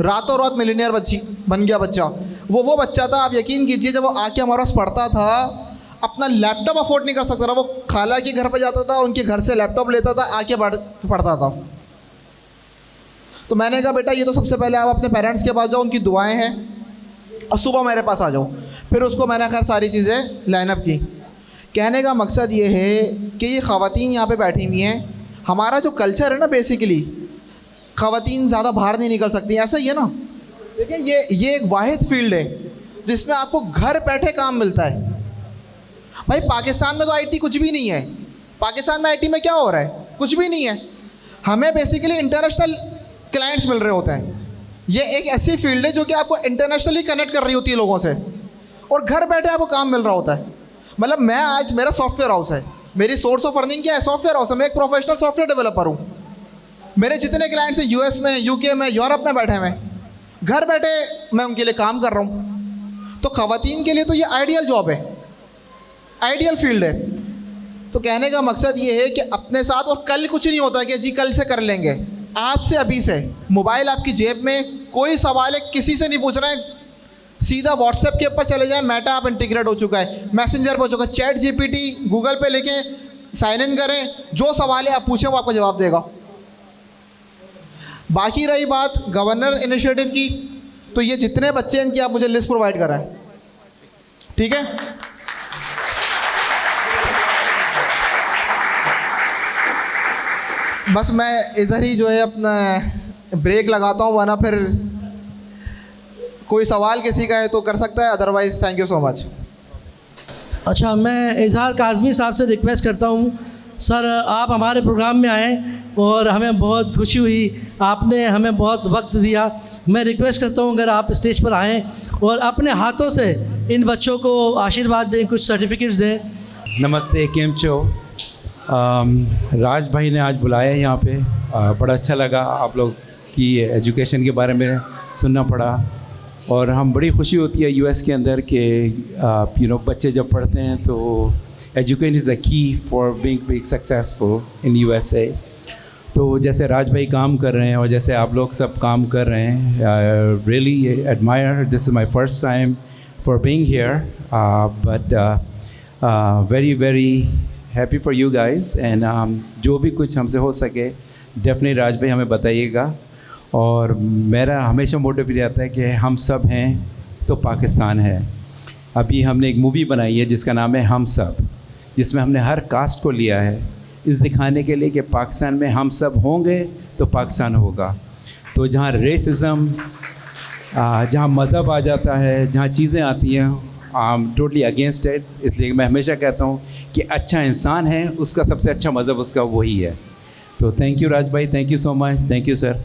रातों रात मिलीनियर बन गया बच्चा। वो बच्चा था, आप यकीन कीजिए, जब वो आके हमारे पास पढ़ता था, अपना लैपटॉप अफोर्ड नहीं कर सकता था। वो खाला के घर पे जाता था, उनके घर से लैपटॉप लेता था, आके पढ़ता था। तो मैंने कहा बेटा ये तो सबसे पहले आप अपने पेरेंट्स के पास जाओ, उनकी दुआएं हैं, और सुबह मेरे पास आ जाओ। फिर उसको मैंने खैर सारी चीज़ें लाइनअप की। कहने का मकसद ये है कि ये ख़वातीन यहाँ पे बैठी हुई हैं, हमारा जो कल्चर है ना बेसिकली, ख़वातीन ज़्यादा बाहर नहीं निकल सकती, ऐसा ही है ना। देखिए ये एक वाहिद फील्ड है जिसमें आपको घर बैठे काम मिलता है। भाई पाकिस्तान में तो आईटी कुछ भी नहीं है। पाकिस्तान में आईटी में क्या हो रहा है? कुछ भी नहीं है। हमें बेसिकली इंटरनेशनल क्लाइंट्स मिल रहे होते हैं। ये एक ऐसी फील्ड है जो कि आपको इंटरनेशनली कनेक्ट कर रही होती है लोगों से, और घर बैठे आपको काम मिल रहा होता है। मतलब मैं आज, मेरा सॉफ्टवेयर हाउस है, मेरी सोर्स ऑफ अर्निंग क्या है? सॉफ्टवेयर हाउस है। मैं एक प्रोफेशनल सॉफ्टवेयर डेवलपर हूँ। मेरे जितने क्लाइंट्स हैं यूएस में, यूके में, यूरोप में बैठे हुए, घर बैठे मैं उनके लिए काम कर रहा हूँ। तो ख़वातीन के लिए तो ये आइडियल जॉब है, आइडियल फील्ड है। तो कहने का मकसद ये है कि अपने साथ, और कल कुछ नहीं होता कि जी कल से कर लेंगे, आज से, अभी से। मोबाइल आपकी जेब में, कोई सवाल है किसी से नहीं पूछ रहे हैं, सीधा व्हाट्सएप के ऊपर चले जाएं, मेटा ऐप इंटीग्रेट हो चुका है, मैसेंजर पर हो चुका है, चैट जीपीटी गूगल पे लेके साइन इन करें, जो सवाल है आप पूछें वो आपको जवाब देगा। बाकी रही बात गवर्नर इनिशिएटिव की, तो ये जितने बच्चे हैं इनकी आप मुझे लिस्ट प्रोवाइड कराएं, ठीक है। बस मैं इधर ही जो है अपना ब्रेक लगाता हूँ, वरना फिर कोई सवाल किसी का है तो कर सकता है, otherwise thank you so much. अच्छा, मैं इजहार काज़मी साहब से रिक्वेस्ट करता हूँ, सर आप हमारे प्रोग्राम में आए और हमें बहुत खुशी हुई, आपने हमें बहुत वक्त दिया। मैं रिक्वेस्ट करता हूँ अगर आप स्टेज पर आएँ और अपने हाथों से इन बच्चों को आशीर्वाद दें, कुछ सर्टिफिकेट्स दें। नमस्ते, केम चो। राज भाई ने आज बुलाया है यहाँ पे, बड़ा अच्छा लगा आप लोग की एजुकेशन के बारे में सुनना पड़ा, और हम बड़ी खुशी होती है यूएस के अंदर कि बच्चे जब पढ़ते हैं तो education is the key for being successful in USA. तो जैसे राज भाई काम कर रहे हैं और जैसे आप लोग सब काम कर रहे हैं, really admire, this is my first time for being here, but very very happy for you guys, and जो भी कुछ हमसे हो सके डेफिनेटली राज भाई हमें बताइएगा। और मेरा हमेशा मोटिव ये रहता है कि हम सब हैं तो पाकिस्तान है। अभी हमने एक मूवी बनाई है जिसका नाम है हम सब, जिसमें हमने हर कास्ट को लिया है इस दिखाने के लिए कि पाकिस्तान में हम सब होंगे तो पाकिस्तान होगा। तो जहाँ रेसिज्म, जहाँ मज़हब आ जाता है, जहाँ चीज़ें आती हैं, I am totally against it. इसलिए मैं हमेशा कहता हूँ कि अच्छा इंसान है उसका सबसे अच्छा मज़हब उसका वही है। तो थैंक यू राज भाई, thank you so much, thank you sir.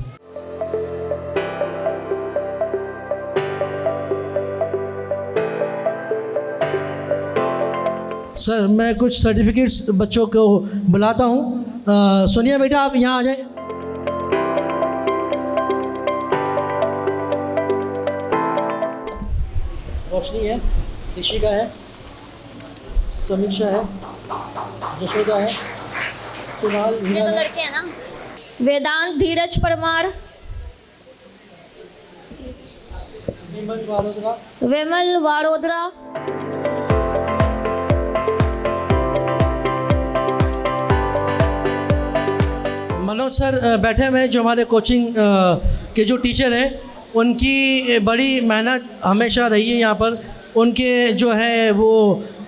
Sir मैं कुछ सर्टिफिकेट्स बच्चों को बुलाता हूँ। सोनिया बेटा आप यहाँ आ जाए। रोशनी है, ऋषिका है, समीक्षा है, जशोदा है, कुणाल, ये तो लड़के हैं ना। वेदांत धीरज परमार, विमल वारोदरा, मनोज सर बैठे हुए हैं जो हमारे कोचिंग के जो टीचर हैं, उनकी बड़ी मेहनत हमेशा रही है यहाँ पर। उनके जो है वो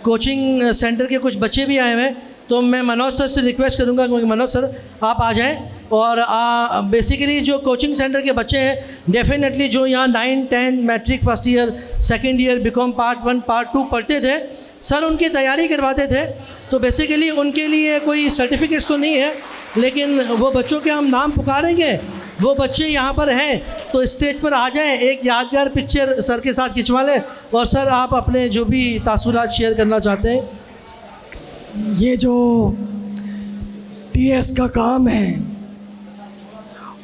कोचिंग सेंटर के कुछ बच्चे भी आए हुए हैं, तो मैं मनोज सर से रिक्वेस्ट करूँगा कि मनोज सर आप आ जाएं। और बेसिकली जो कोचिंग सेंटर के बच्चे हैं डेफिनेटली जो यहाँ 9, 10 matric first year, second year, BCom part 1 part 2 पढ़ते थे, सर उनकी तैयारी करवाते थे। तो बेसिकली उनके लिए कोई सर्टिफिकेट्स तो नहीं है, लेकिन वो बच्चों के हम नाम पुकारेंगे, वो बच्चे यहाँ पर हैं तो स्टेज पर आ जाएं, एक यादगार पिक्चर सर के साथ खिंचवा लें। और सर आप अपने जो भी तासुरात शेयर करना चाहते हैं। ये जो टीएस का काम है,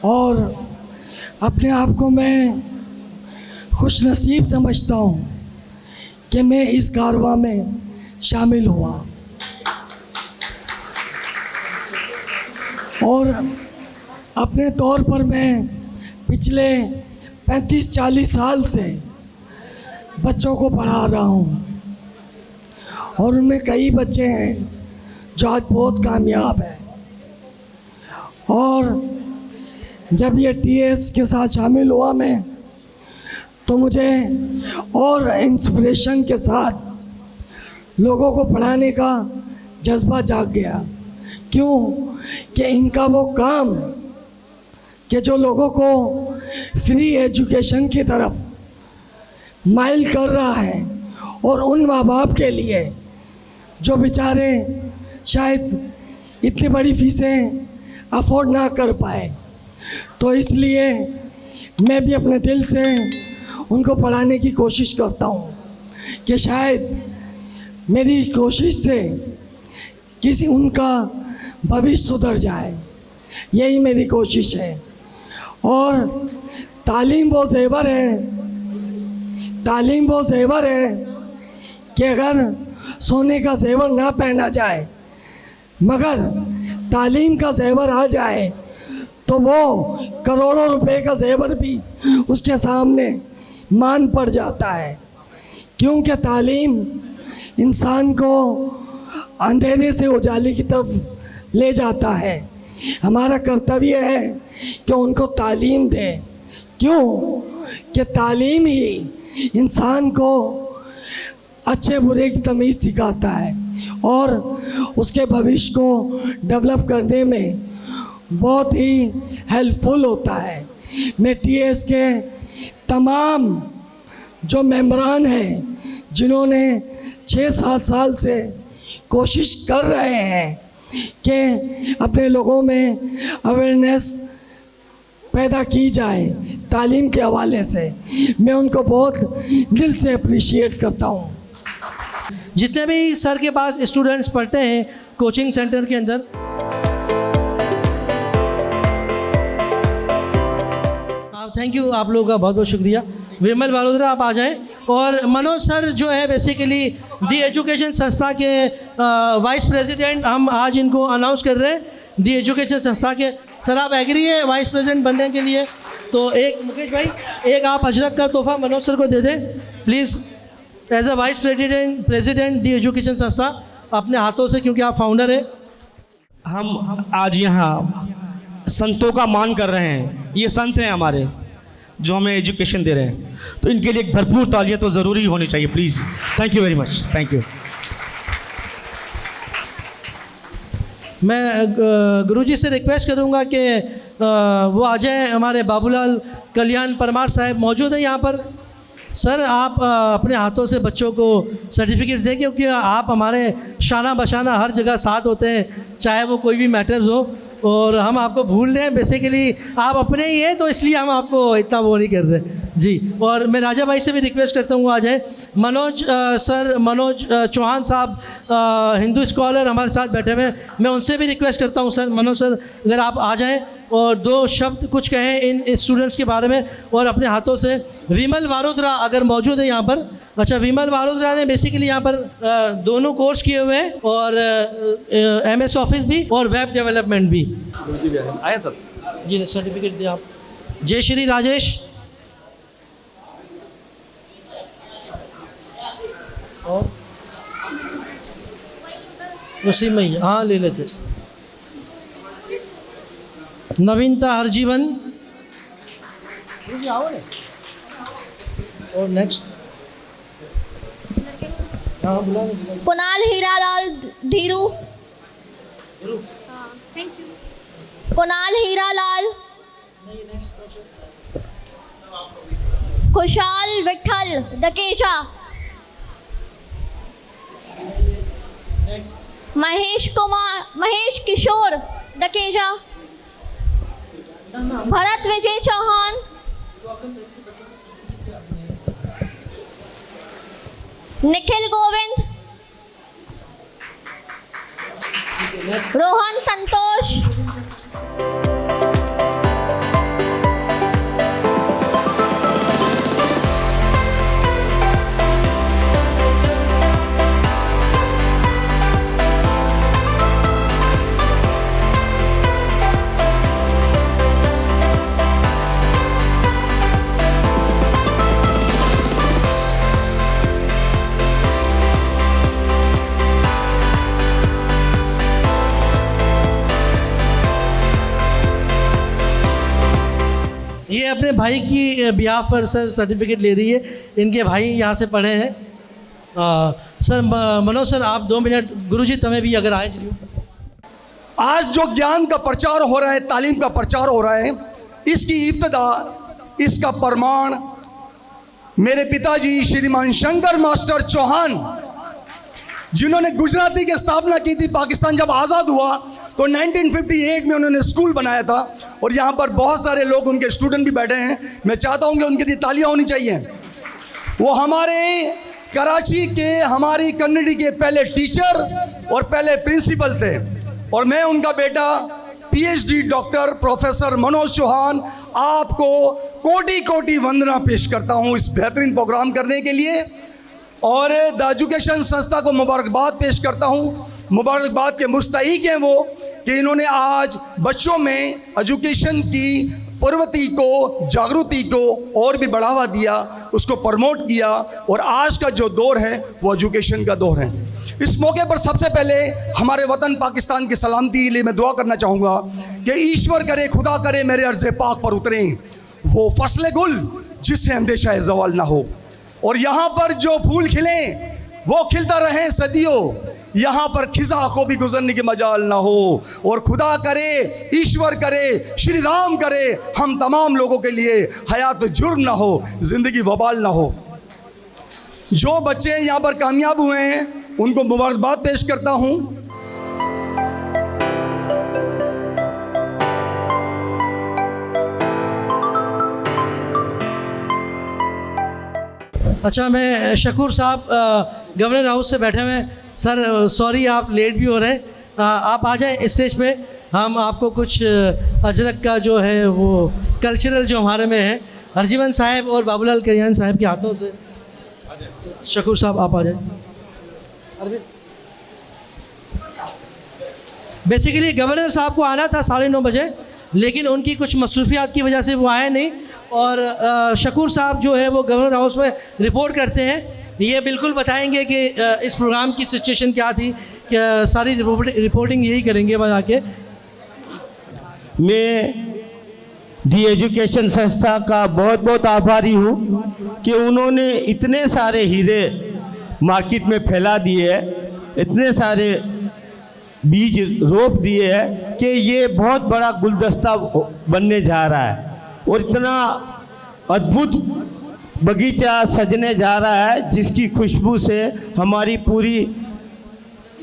और अपने आप को मैं खुश नसीब समझता हूँ कि मैं इस कारवां में शामिल हुआ। और अपने तौर पर मैं पिछले 35-40 साल से बच्चों को पढ़ा रहा हूँ, और उनमें कई बच्चे हैं जो आज बहुत कामयाब हैं। और जब ये टीएस के साथ शामिल हुआ मैं, तो मुझे और इंस्पिरेशन के साथ लोगों को पढ़ाने का जज्बा जाग गया। क्यों कि इनका वो काम कि जो लोगों को फ्री एजुकेशन की तरफ माइल कर रहा है, और उन माँ बाप के लिए जो बेचारे शायद इतनी बड़ी फीसें अफोर्ड ना कर पाए, तो इसलिए मैं भी अपने दिल से उनको पढ़ाने की कोशिश करता हूँ कि शायद मेरी कोशिश से किसी उनका भविष्य सुधर जाए। यही मेरी कोशिश है। और तालीम वो ज़ेवर है, तालीम वो ज़ेवर है कि अगर सोने का ज़ेवर ना पहना जाए मगर तालीम का ज़ेवर आ जाए तो वो करोड़ों रुपए का ज़ेवर भी उसके सामने मान पड़ जाता है। क्योंकि तालीम इंसान को अंधेरे से उजाले की तरफ ले जाता है। हमारा कर्तव्य है कि उनको तालीम दें। क्यों कि तालीम ही इंसान को अच्छे बुरे की तमीज़ सिखाता है और उसके भविष्य को डेवलप करने में बहुत ही हेल्पफुल होता है। मैं टीएस के तमाम जो मेंबरान हैं जिन्होंने 6-7 साल से कोशिश कर रहे हैं कि अपने लोगों में अवेयरनेस पैदा की जाए तालीम के हवाले से, मैं उनको बहुत दिल से अप्रिशिएट करता हूँ। जितने भी सर के पास स्टूडेंट्स पढ़ते हैं कोचिंग सेंटर के अंदर, थैंक यू, आप लोगों का बहुत बहुत शुक्रिया। विमल वारोद्रा आप आ जाएं। और मनोज सर जो है बेसिकली दी एजुकेशन संस्था के वाइस प्रेसिडेंट, हम आज इनको अनाउंस कर रहे हैं दी एजुकेशन संस्था के। सर आप एग्री है वाइस प्रेसिडेंट बनने के लिए? तो एक मुकेश भाई, एक आप अजरक का तोहफा मनोज सर को दे दें please, as a vice president the education संस्था अपने हाथों से, क्योंकि आप फाउंडर है। हम आज यहाँ संतों का मान कर रहे हैं। ये संत हैं हमारे जो हमें एजुकेशन दे रहे हैं, तो इनके लिए एक भरपूर तालियां तो ज़रूरी होनी चाहिए please. Thank you very much, thank you. मैं गुरुजी से रिक्वेस्ट करूंगा कि वो आ जाएं। हमारे बाबूलाल कल्याण परमार साहब मौजूद हैं यहाँ पर। सर आप अपने हाथों से बच्चों को सर्टिफिकेट दें, क्योंकि आप हमारे शाना बशाना हर जगह साथ होते हैं, चाहे वो कोई भी मैटर्स हो, और हम आपको भूल रहे हैं। बेसिकली आप अपने ही हैं, तो इसलिए हम आपको इतना वो नहीं कर रहे जी। और मैं राजा भाई से भी रिक्वेस्ट करता हूँ आ जाए। मनोज सर, मनोज चौहान साहब हिंदू स्कॉलर हमारे साथ बैठे हुए हैं, मैं उनसे भी रिक्वेस्ट करता हूँ सर, मनोज सर अगर आप आ जाएं और 2 शब्द कुछ कहें इन स्टूडेंट्स के बारे में, और अपने हाथों से। विमल वारोद्रा अगर मौजूद है यहाँ पर। अच्छा, विमल वारोद्रा ने बेसिकली यहाँ पर दोनों कोर्स किए हुए हैं, और MS ऑफिस भी और वेब डेवलपमेंट भी। आए सर जी, सर्टिफिकेट दिया आप। जय श्री राजेश। और उसी में ही हाँ ले लेते। नवीनता हरजीवन। और नेक्स्ट कुणाल हीरालाल धीरू। कुणाल हीरालाल। खुशाल विठल दकेजा। महेश किशोर दकेजा। भरत विजय चौहान। निखिल गोविंद। रोहन संतोष। अपने भाई की बिहाफ पर सर सर्टिफिकेट ले रही है। इनके भाई यहाँ से पढ़े हैं। सर मनोज सर, आप 2 मिनट। गुरुजी तुम्हें भी अगर आए जरूर। आज जो ज्ञान का प्रचार हो रहा है, तालीम का प्रचार हो रहा है, इसकी इब्तदा, इसका प्रमाण मेरे पिताजी श्रीमान शंकर मास्टर चौहान, जिन्होंने गुजराती की स्थापना की थी। पाकिस्तान जब आज़ाद हुआ तो 1958 में उन्होंने स्कूल बनाया था और यहाँ पर बहुत सारे लोग, उनके स्टूडेंट भी बैठे हैं। मैं चाहता हूँ कि उनके लिए तालियाँ होनी चाहिए। वो हमारे कराची के, हमारी कम्युनिटी के पहले टीचर और पहले प्रिंसिपल थे और मैं उनका बेटा PhD doctor professor Manoj Chauhan आपको कोटि कोटि वंदना पेश करता हूँ इस बेहतरीन प्रोग्राम करने के लिए और द एजुकेशन संस्था को मुबारकबाद पेश करता हूँ। मुबारकबाद के मुस्तहिक हैं वो कि इन्होंने आज बच्चों में एजुकेशन की प्रवृत्ति को, जागृति को और भी बढ़ावा दिया, उसको प्रमोट किया और आज का जो दौर है वो एजुकेशन का दौर है। इस मौके पर सबसे पहले हमारे वतन पाकिस्तान की सलामती के लिए मैं दुआ करना चाहूँगा कि ईश्वर करे, खुदा करे मेरे अर्ज़ पाक पर उतरें वो फसले गुल जिससे अंदेशा ज़वाल ना हो और यहाँ पर जो फूल खिले वो खिलता रहे सदियों, यहाँ पर खिजा को भी गुजरने की मजाल ना हो और खुदा करे, ईश्वर करे, श्री राम करे, हम तमाम लोगों के लिए हयात जुर्म ना हो, ज़िंदगी वबाल ना हो। जो बच्चे यहाँ पर कामयाब हुए हैं उनको मुबारकबाद पेश करता हूँ। अच्छा, मैं शकूर साहब गवर्नर हाउस से बैठे हुए हैं। सर सॉरी आप लेट भी हो रहे हैं, आप आ जाएं स्टेज पे। हम आपको कुछ अजरक का जो है वो कल्चरल जो हमारे में है, हरजीवन साहब और बाबूलाल करियान साहब के हाथों से। शकूर साहब आप आ जाएं। बेसिकली गवर्नर साहब को आना था 9:30 बजे, लेकिन उनकी कुछ मसरूफियात की वजह से वो आए नहीं और शकूर साहब जो है वो गवर्नर हाउस में रिपोर्ट करते हैं। ये बिल्कुल बताएंगे कि इस प्रोग्राम की सिचुएशन क्या थी, क्या सारी रिपोर्टिंग यही करेंगे बस आके। मैं दी एजुकेशन संस्था का बहुत बहुत आभारी हूँ कि उन्होंने इतने सारे हीरे मार्केट में फैला दिए हैं, इतने सारे बीज रोप दिए हैं कि ये बहुत बड़ा गुलदस्ता बनने जा रहा है और इतना अद्भुत बगीचा सजने जा रहा है जिसकी खुशबू से हमारी पूरी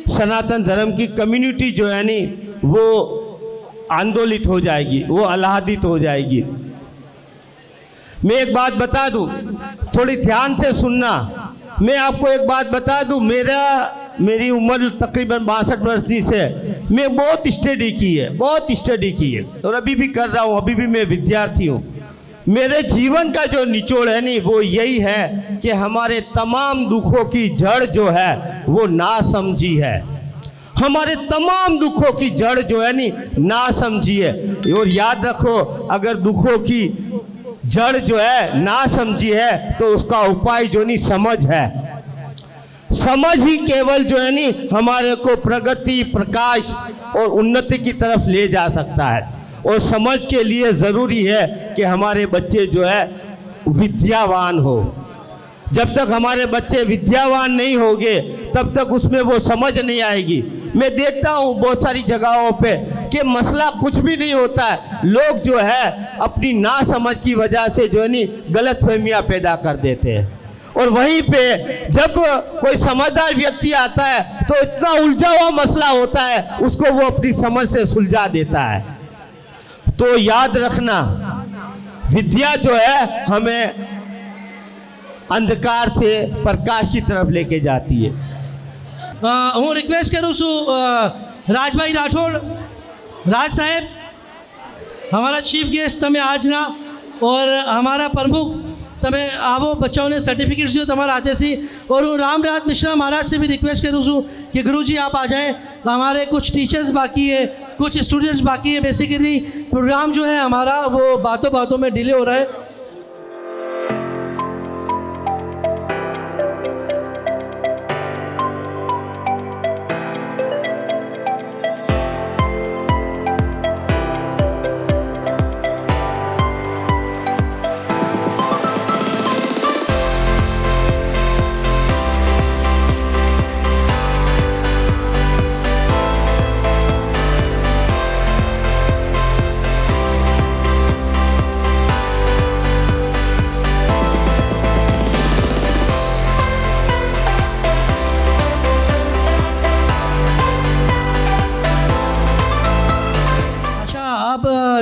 सनातन धर्म की कम्युनिटी जो है नी वो आंदोलित हो जाएगी, वो आह्लादित हो जाएगी। मैं एक बात बता दूं, थोड़ी ध्यान से सुनना। मैं आपको एक बात बता दूं, मेरी उम्र तकरीबन 62 वर्ष से मैं बहुत स्टडी की है और अभी भी कर रहा हूँ, अभी भी मैं विद्यार्थी हूँ। मेरे जीवन का जो निचोड़ है नी वो यही है कि हमारे तमाम दुखों की जड़ जो है वो नासमझी है। हमारे तमाम दुखों की जड़ जो है नी नासमझी है। और याद रखो, अगर दुखों की जड़ जो है नासमझी है तो उसका उपाय जो नी समझ है। समझ ही केवल जो है नी हमारे को प्रगति, प्रकाश और उन्नति की तरफ ले जा सकता है। और समझ के लिए ज़रूरी है कि हमारे बच्चे जो है विद्यावान हो। जब तक हमारे बच्चे विद्यावान नहीं होंगे तब तक उसमें वो समझ नहीं आएगी। मैं देखता हूँ बहुत सारी जगहों पे कि मसला कुछ भी नहीं होता है, लोग जो है अपनी नासमझ की वजह से जो है नी गलतफहमियाँ पैदा कर देते हैं और वहीं पे जब कोई समझदार व्यक्ति आता है तो इतना उलझा हुआ मसला होता है उसको वो अपनी समझ से सुलझा देता है। तो याद रखना, विद्या जो है हमें अंधकार से प्रकाश की तरफ लेके जाती है। હું રિક્વેસ્ટ કરું છું રાજભાઈ રાઠોડ, રાજ સાહેબ, हमारा चीफ गेस्ट તમે આજના और हमारा प्रमुख તમે આવો બચ્ચાઓને સર્ટિફિકેટ જો તમારા હાથેથી। और હું रामराज मिश्रा महाराज से भी रिक्वेस्ट करूँ છું कि गुरुजी आप आ जाएं। हमारे कुछ टीचर्स बाकी है, कुछ स्टूडेंट्स बाकी है। बेसिकली प्रोग्राम जो है हमारा वो बातों बातों में डिले हो रहा है।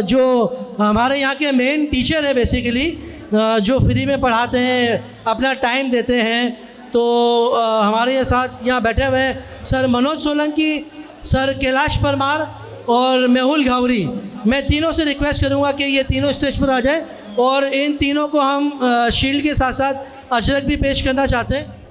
जो हमारे यहाँ के मेन टीचर है बेसिकली, जो फ्री में पढ़ाते हैं, अपना टाइम देते हैं, तो हमारे साथ यहाँ बैठे हुए सर मनोज सोलंकी, सर कैलाश परमार और मेहुल घावरी। मैं तीनों से रिक्वेस्ट करूँगा कि ये तीनों स्टेज पर आ जाएं, और इन तीनों को हम शील्ड के साथ साथ अजरक भी पेश करना चाहते हैं।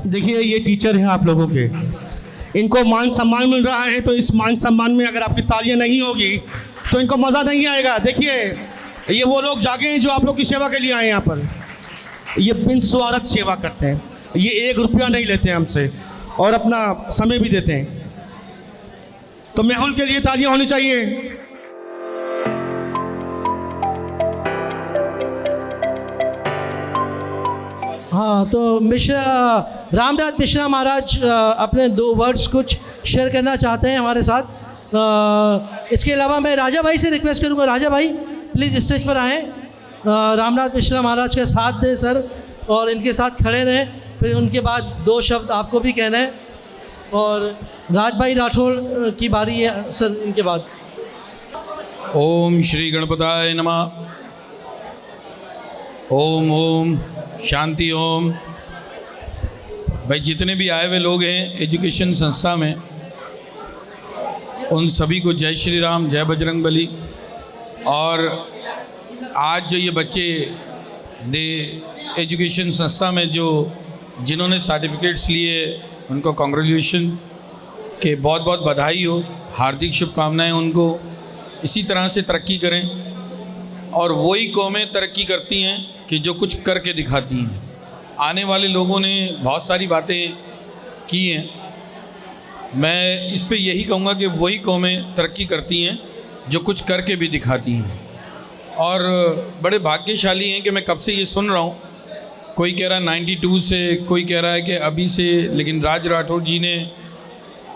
देखिए ये टीचर हैं आप लोगों के, इनको मान सम्मान मिल रहा है, तो इस मान सम्मान में अगर आपकी तालियां नहीं होगी तो इनको मज़ा नहीं आएगा। देखिए ये वो लोग जागे हैं जो आप लोग की सेवा के लिए आए हैं यहाँ पर। ये बिन स्वार्थ सेवा करते हैं, ये 1 रुपया नहीं लेते हैं हमसे और अपना समय भी देते हैं। तो मेहुल के लिए तालियां होनी चाहिए। हाँ, तो मिश्रा रामराज मिश्रा महाराज अपने 2 वर्ड्स कुछ शेयर करना चाहते हैं हमारे साथ। इसके अलावा मैं राजा भाई से रिक्वेस्ट करूँगा, राजा भाई प्लीज़ स्टेज पर आएँ, रामराज मिश्रा महाराज का साथ दें सर, और इनके साथ खड़े रहें। फिर उनके बाद 2 शब्द आपको भी कहना है, और राज भाई राठौड़ की बारी है सर इनके बाद। ओम श्री गणपताय नमः। ओम ओम शांति ओम। भाई जितने भी आए हुए लोग हैं एजुकेशन संस्था में, उन सभी को जय श्री राम, जय बजरंग बली। और आज जो ये बच्चे दे एजुकेशन संस्था में जो जिन्होंने सर्टिफिकेट्स लिए, उनको कॉन्ग्रेचुलेशन के बहुत बहुत बधाई हो, हार्दिक शुभकामनाएं उनको। इसी तरह से तरक्की करें, और वही कौमें तरक्की करती हैं कि जो कुछ करके दिखाती हैं। आने वाले लोगों ने बहुत सारी बातें की हैं, मैं इस पे यही कहूँगा कि वही कौमें तरक्की करती हैं जो कुछ करके भी दिखाती हैं। और बड़े भाग्यशाली हैं कि मैं कब से ये सुन रहा हूँ, कोई कह रहा है 92 से, कोई कह रहा है कि अभी से, लेकिन राज राठौड़ जी ने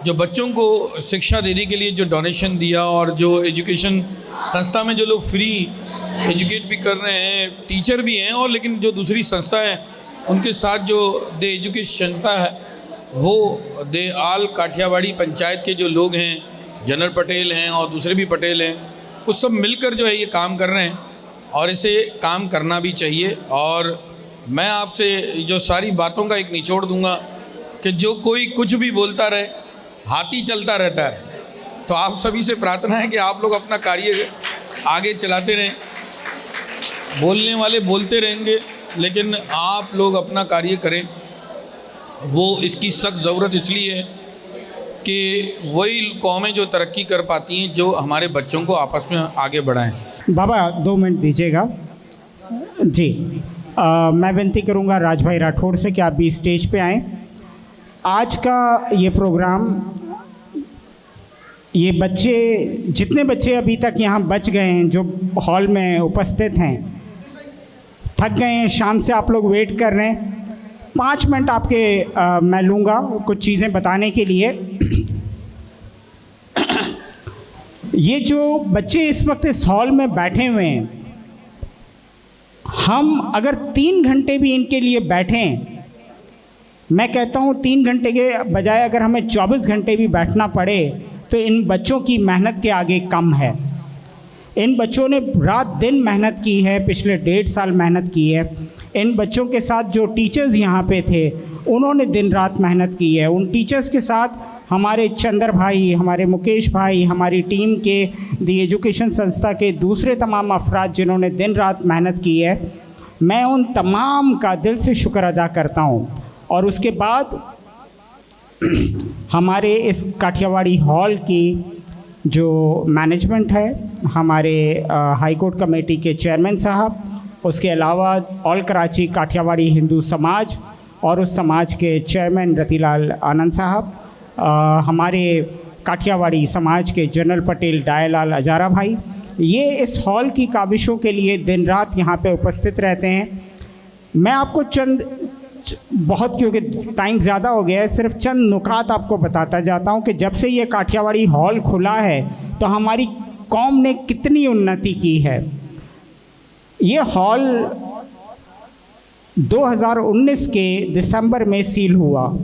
जो बच्चों को शिक्षा देने के लिए जो डोनेशन दिया, और जो एजुकेशन संस्था में जो लोग फ्री एजुकेट भी कर रहे हैं, टीचर भी हैं, और लेकिन जो दूसरी संस्था है उनके साथ जो दे एजुकेशन संस्था है, वो दे आल काठियावाड़ी पंचायत के जो लोग हैं, जनरल पटेल हैं और दूसरे भी पटेल हैं, वो सब मिलकर जो है ये काम कर रहे हैं, और इसे काम करना भी चाहिए। और मैं आपसे जो सारी बातों का एक निचोड़ दूंगा कि जो कोई कुछ भी बोलता रहे, हाथी चलता रहता है। तो आप सभी से प्रार्थना है कि आप लोग अपना कार्य आगे चलाते रहें। बोलने वाले बोलते रहेंगे, लेकिन आप लोग अपना कार्य करें। वो इसकी सख्त ज़रूरत इसलिए है कि वही कौमें जो तरक्की कर पाती हैं, जो हमारे बच्चों को आपस में आगे बढ़ाएं। बाबा 2 मिनट दीजिएगा जी। मैं विनती करूंगा राज भाई राठौड़ से कि आप भी स्टेज पे आएं। आज का ये प्रोग्राम, ये बच्चे, जितने बच्चे अभी तक यहाँ बच गए हैं, जो हॉल में उपस्थित हैं, थक गए हैं, शाम से आप लोग वेट कर रहे हैं, 5 मिनट आपके मैं लूँगा कुछ चीज़ें बताने के लिए। ये जो बच्चे इस वक्त इस हॉल में बैठे हुए हैं, हम अगर 3 घंटे भी इनके लिए बैठें, मैं कहता हूँ 3 घंटे के बजाय अगर हमें 24 घंटे भी बैठना पड़े, तो इन बच्चों की मेहनत के आगे कम है। इन बच्चों ने रात दिन मेहनत की है, पिछले 1.5 साल मेहनत की है। इन बच्चों के साथ जो टीचर्स यहाँ पे थे, उन्होंने दिन रात मेहनत की है। उन टीचर्स के साथ हमारे चंद्र भाई, हमारे मुकेश भाई, हमारी टीम के दी एजुकेशन संस्था के दूसरे तमाम अफराद जिन्होंने दिन रात मेहनत की है, मैं उन तमाम का दिल से शुक्र अदा करता हूँ। और उसके बाद हमारे इस काठियावाड़ी हॉल की जो मैनेजमेंट है, हमारे हाई कोर्ट कमेटी के चेयरमैन साहब, उसके अलावा ऑल कराची काठियावाड़ी हिंदू समाज और उस समाज के चेयरमैन रतिलाल आनंद साहब, हमारे काठियावाड़ी समाज के जनरल पटेल डायलाल अजारा भाई, ये इस हॉल की काविशों के लिए दिन रात यहाँ पे उपस्थित रहते हैं। मैं आपको बहुत, क्योंकि टाइम ज़्यादा हो गया है, सिर्फ चंद नुकात आपको बताता जाता हूँ कि जब से ये काठियावाड़ी हॉल खुला है तो हमारी कौम ने कितनी उन्नति की है। ये हॉल 2019 के दिसंबर में सील हुआ।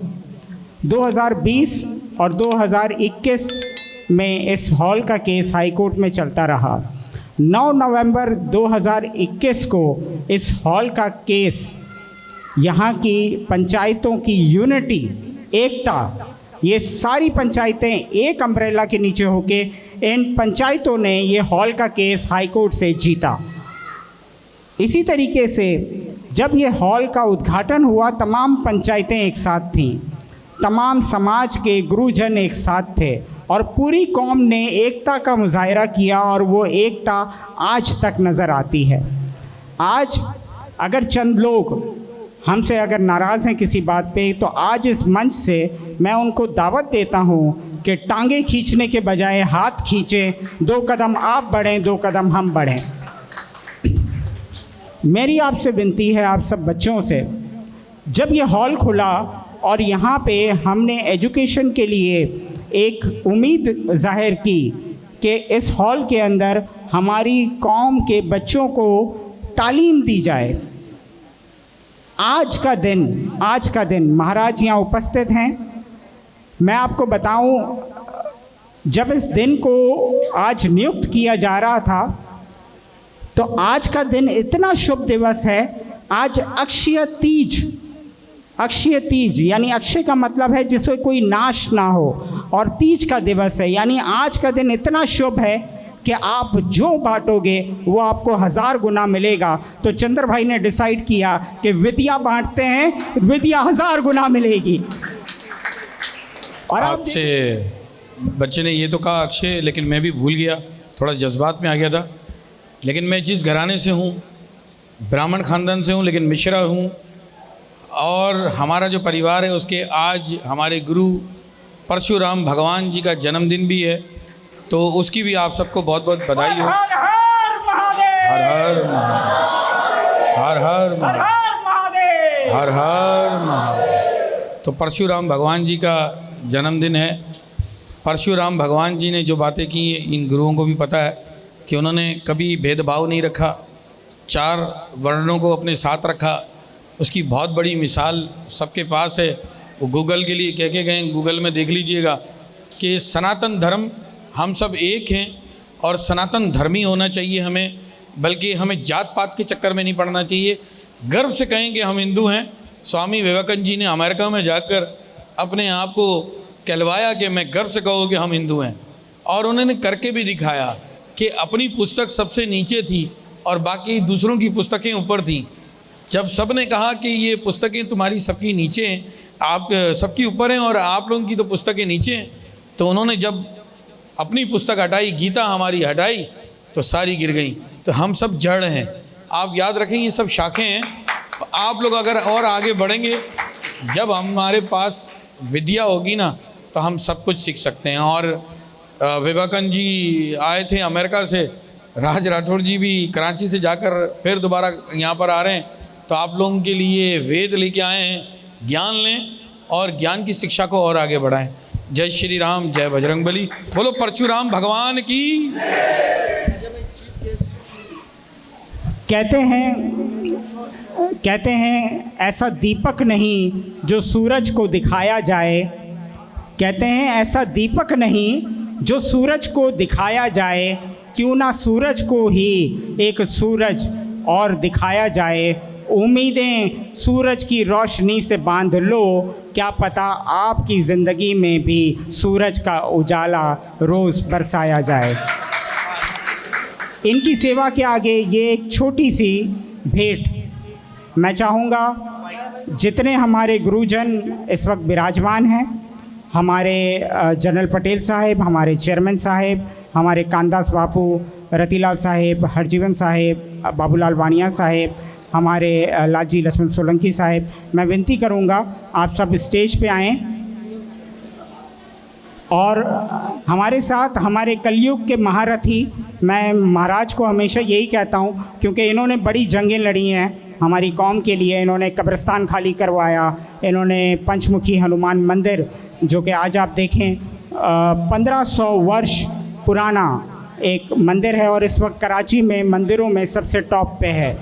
2020 और 2021 में इस हॉल का केस हाई कोर्ट में चलता रहा। 9 नवंबर 2021 को इस हॉल का केस यहाँ की पंचायतों की यूनिटी, एकता, ये सारी पंचायतें एक अम्ब्रेला के नीचे होके इन पंचायतों ने ये हॉल का केस हाई कोर्ट से जीता। इसी तरीके से जब ये हॉल का उद्घाटन हुआ, तमाम पंचायतें एक साथ थीं, तमाम समाज के गुरुजन एक साथ थे और पूरी कौम ने एकता का मुजाहरा किया और वो एकता आज तक नज़र आती है। आज अगर चंद लोग हमसे अगर नाराज़ हैं किसी बात पे, तो आज इस मंच से मैं उनको दावत देता हूँ कि टांगे खींचने के बजाय हाथ खींचें, 2 कदम आप बढ़ें, 2 कदम हम बढ़ें। मेरी आपसे विनती है, आप सब बच्चों से, जब ये हॉल खुला और यहाँ पे हमने एजुकेशन के लिए एक उम्मीद जाहिर की कि इस हॉल के अंदर हमारी कौम के बच्चों को तालीम दी जाए। आज का दिन महाराज यहाँ उपस्थित हैं। मैं आपको बताऊं, जब इस दिन को आज नियुक्त किया जा रहा था तो आज का दिन इतना शुभ दिवस है। आज अक्षय तीज यानी अक्षय का मतलब है जिससे कोई नाश ना हो, और तीज का दिवस है, यानी आज का दिन इतना शुभ है कि आप जो बांटोगे वो आपको 1000 गुना मिलेगा। तो चंद्र भाई ने डिसाइड किया कि विद्या बांटते हैं, विद्या 1000 गुना मिलेगी। और आपसे बच्चे ने ये तो कहा अक्षय, लेकिन मैं भी भूल गया, थोड़ा जज्बात में आ गया था। लेकिन मैं जिस घराने से हूँ, ब्राह्मण ख़ानदान से हूँ, लेकिन मिश्रा हूँ, और हमारा जो परिवार है उसके आज हमारे गुरु परशुराम भगवान जी का जन्मदिन भी है, तो उसकी भी आप सबको बहुत बहुत बधाई हो। हर हर महादेव, हर हर महादेव। तो परशुराम भगवान जी का जन्मदिन है। परशुराम भगवान जी ने जो बातें की, इन गुरुओं को भी पता है कि उन्होंने कभी भेदभाव नहीं रखा, 4 वर्णों को अपने साथ रखा। उसकी बहुत बड़ी मिसाल सबके पास है। वो गूगल के लिए कह के गए, गूगल में देख लीजिएगा कि सनातन धर्म, हम सब एक हैं और सनातन धर्मी होना चाहिए हमें, बल्कि हमें जात पात के चक्कर में नहीं पड़ना चाहिए। गर्व से कहें कि हम हिंदू हैं। स्वामी विवेकानंद जी ने अमेरिका में जाकर अपने आप को कहलवाया कि मैं गर्व से कहूँ कि हम हिंदू हैं, और उन्होंने करके भी दिखाया कि अपनी पुस्तक सबसे नीचे थी और बाकी दूसरों की पुस्तकें ऊपर थी। जब सब ने कहा कि ये पुस्तकें तुम्हारी सबकी नीचे हैं, आप सबकी ऊपर हैं और आप लोगों की तो पुस्तकें नीचे हैं, तो उन्होंने जब अपनी पुस्तक हटाई, गीता हमारी हटाई, तो सारी गिर गई। तो हम सब जड़ हैं, आप याद रखें, ये सब शाखें हैं। आप लोग अगर और आगे बढ़ेंगे, जब हमारे पास विद्या होगी ना, तो हम सब कुछ सीख सकते हैं। और विवेकानंद जी आए थे अमेरिका से, राज राठौड़ जी भी कराची से जाकर फिर दोबारा यहाँ पर आ रहे हैं, तो आप लोगों के लिए वेद लेके आए हैं। ज्ञान लें और ज्ञान की शिक्षा को और आगे बढ़ाएं। जय श्री राम, जय बजरंगबली, बोलो परशुराम भगवान की। कहते हैं ऐसा दीपक नहीं जो सूरज को दिखाया जाए, कहते हैं ऐसा दीपक नहीं जो सूरज को दिखाया जाए, क्यों ना सूरज को ही एक सूरज और दिखाया जाए। उम्मीदें सूरज की रोशनी से बांध लो, क्या पता आपकी ज़िंदगी में भी सूरज का उजाला रोज़ बरसाया जाए। इनकी सेवा के आगे ये एक छोटी सी भेंट मैं चाहूँगा, जितने हमारे गुरुजन इस वक्त विराजमान हैं, हमारे जनरल पटेल साहिब, हमारे चेयरमैन साहिब, हमारे कानदास बापू, रतीलाल साहिब, हरजीवन साहिब, बाबूलाल वानिया साहिब, हमारे लालजी लक्ष्मण सोलंकी साहिब, मैं विनती करूंगा आप सब स्टेज पे आएं। और हमारे साथ हमारे कलयुग के महारथी, मैं महाराज को हमेशा यही कहता हूं, क्योंकि इन्होंने बड़ी जंगें लड़ी हैं हमारी कौम के लिए। इन्होंने कब्रिस्तान खाली करवाया, इन्होंने पंचमुखी हनुमान मंदिर, जो कि आज आप देखें 1500 वर्ष पुराना एक मंदिर है और इस वक्त कराची में मंदिरों में सबसे टॉप पे है।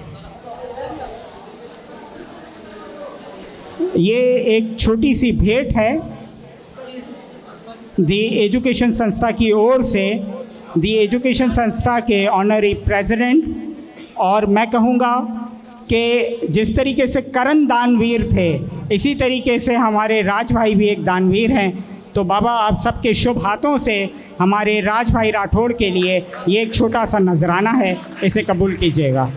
ये एक छोटी सी भेंट है दी एजुकेशन संस्था की ओर से, दी एजुकेशन संस्था के ऑनरी प्रेसिडेंट। और मैं कहूँगा कि जिस तरीके से करण दानवीर थे, इसी तरीके से हमारे राज भाई भी एक दानवीर हैं। तो बाबा आप सबके शुभ हाथों से हमारे राज भाई राठौड़ के लिए ये एक छोटा सा नजराना है, इसे कबूल कीजिएगा।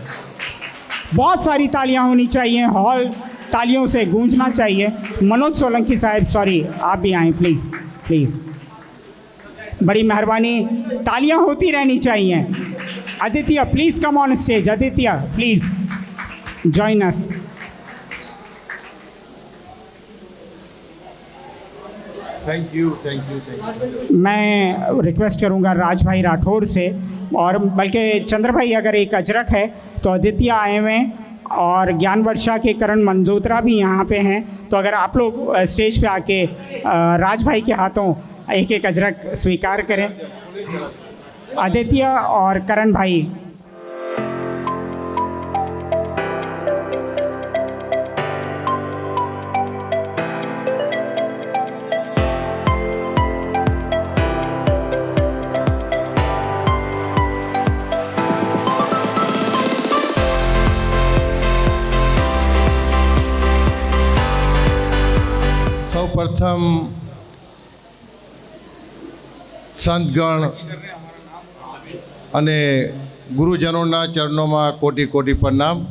बहुत सारी तालियां होनी चाहिए, हॉल तालियों से गूंजना चाहिए। मनोज सोलंकी साहब, सॉरी, आप भी आएँ प्लीज़ प्लीज़, बड़ी मेहरबानी, तालियां होती रहनी चाहिए। Aditya please come on stage, Aditya please join us. Thank you thank you thank you. मैं रिक्वेस्ट करूंगा राज भाई राठौड़ से, और बल्कि चंद्र भाई अगर एक अजरक है तो आदित्य आए हुए हैं, और ज्ञान वर्षा के करण मंदोत्रा भी यहाँ पे हैं। तो अगर आप लोग स्टेज पे आके राज भाई के हाथों एक एक अजरक स्वीकार करें। आदित्य और करण भाई। સૌપ્રથમ સંતગણ અને ગુરુજનોના ચરણોમાં કોટી કોટી પ્રણામ।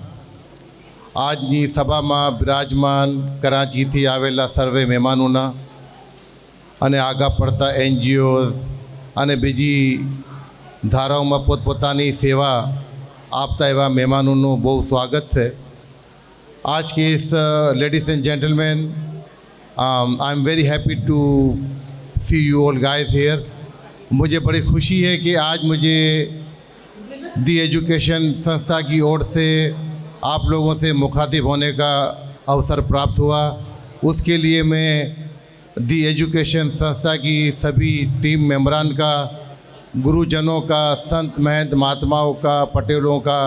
આજની સભામાં બિરાજમાન કરાંચીથી આવેલા સર્વે મહેમાનોના અને આગા પડતા એનજીઓઝ અને બીજી ધારાઓમાં પોતપોતાની સેવા આપતા એવા મહેમાનોનું બહુ સ્વાગત છે। आज के इस ladies and gentleman, I am very happy to see you all guys here. मुझे बड़ी खुशी है कि आज मुझे दी एजुकेशन संस्था की ओर से आप लोगों से मुखातिब होने का अवसर प्राप्त हुआ। उसके लिए मैं दी एजुकेशन संस्था की सभी टीम मेंबरान का, गुरुजनों का, संत महंत महात्माओं का, पटेलों का,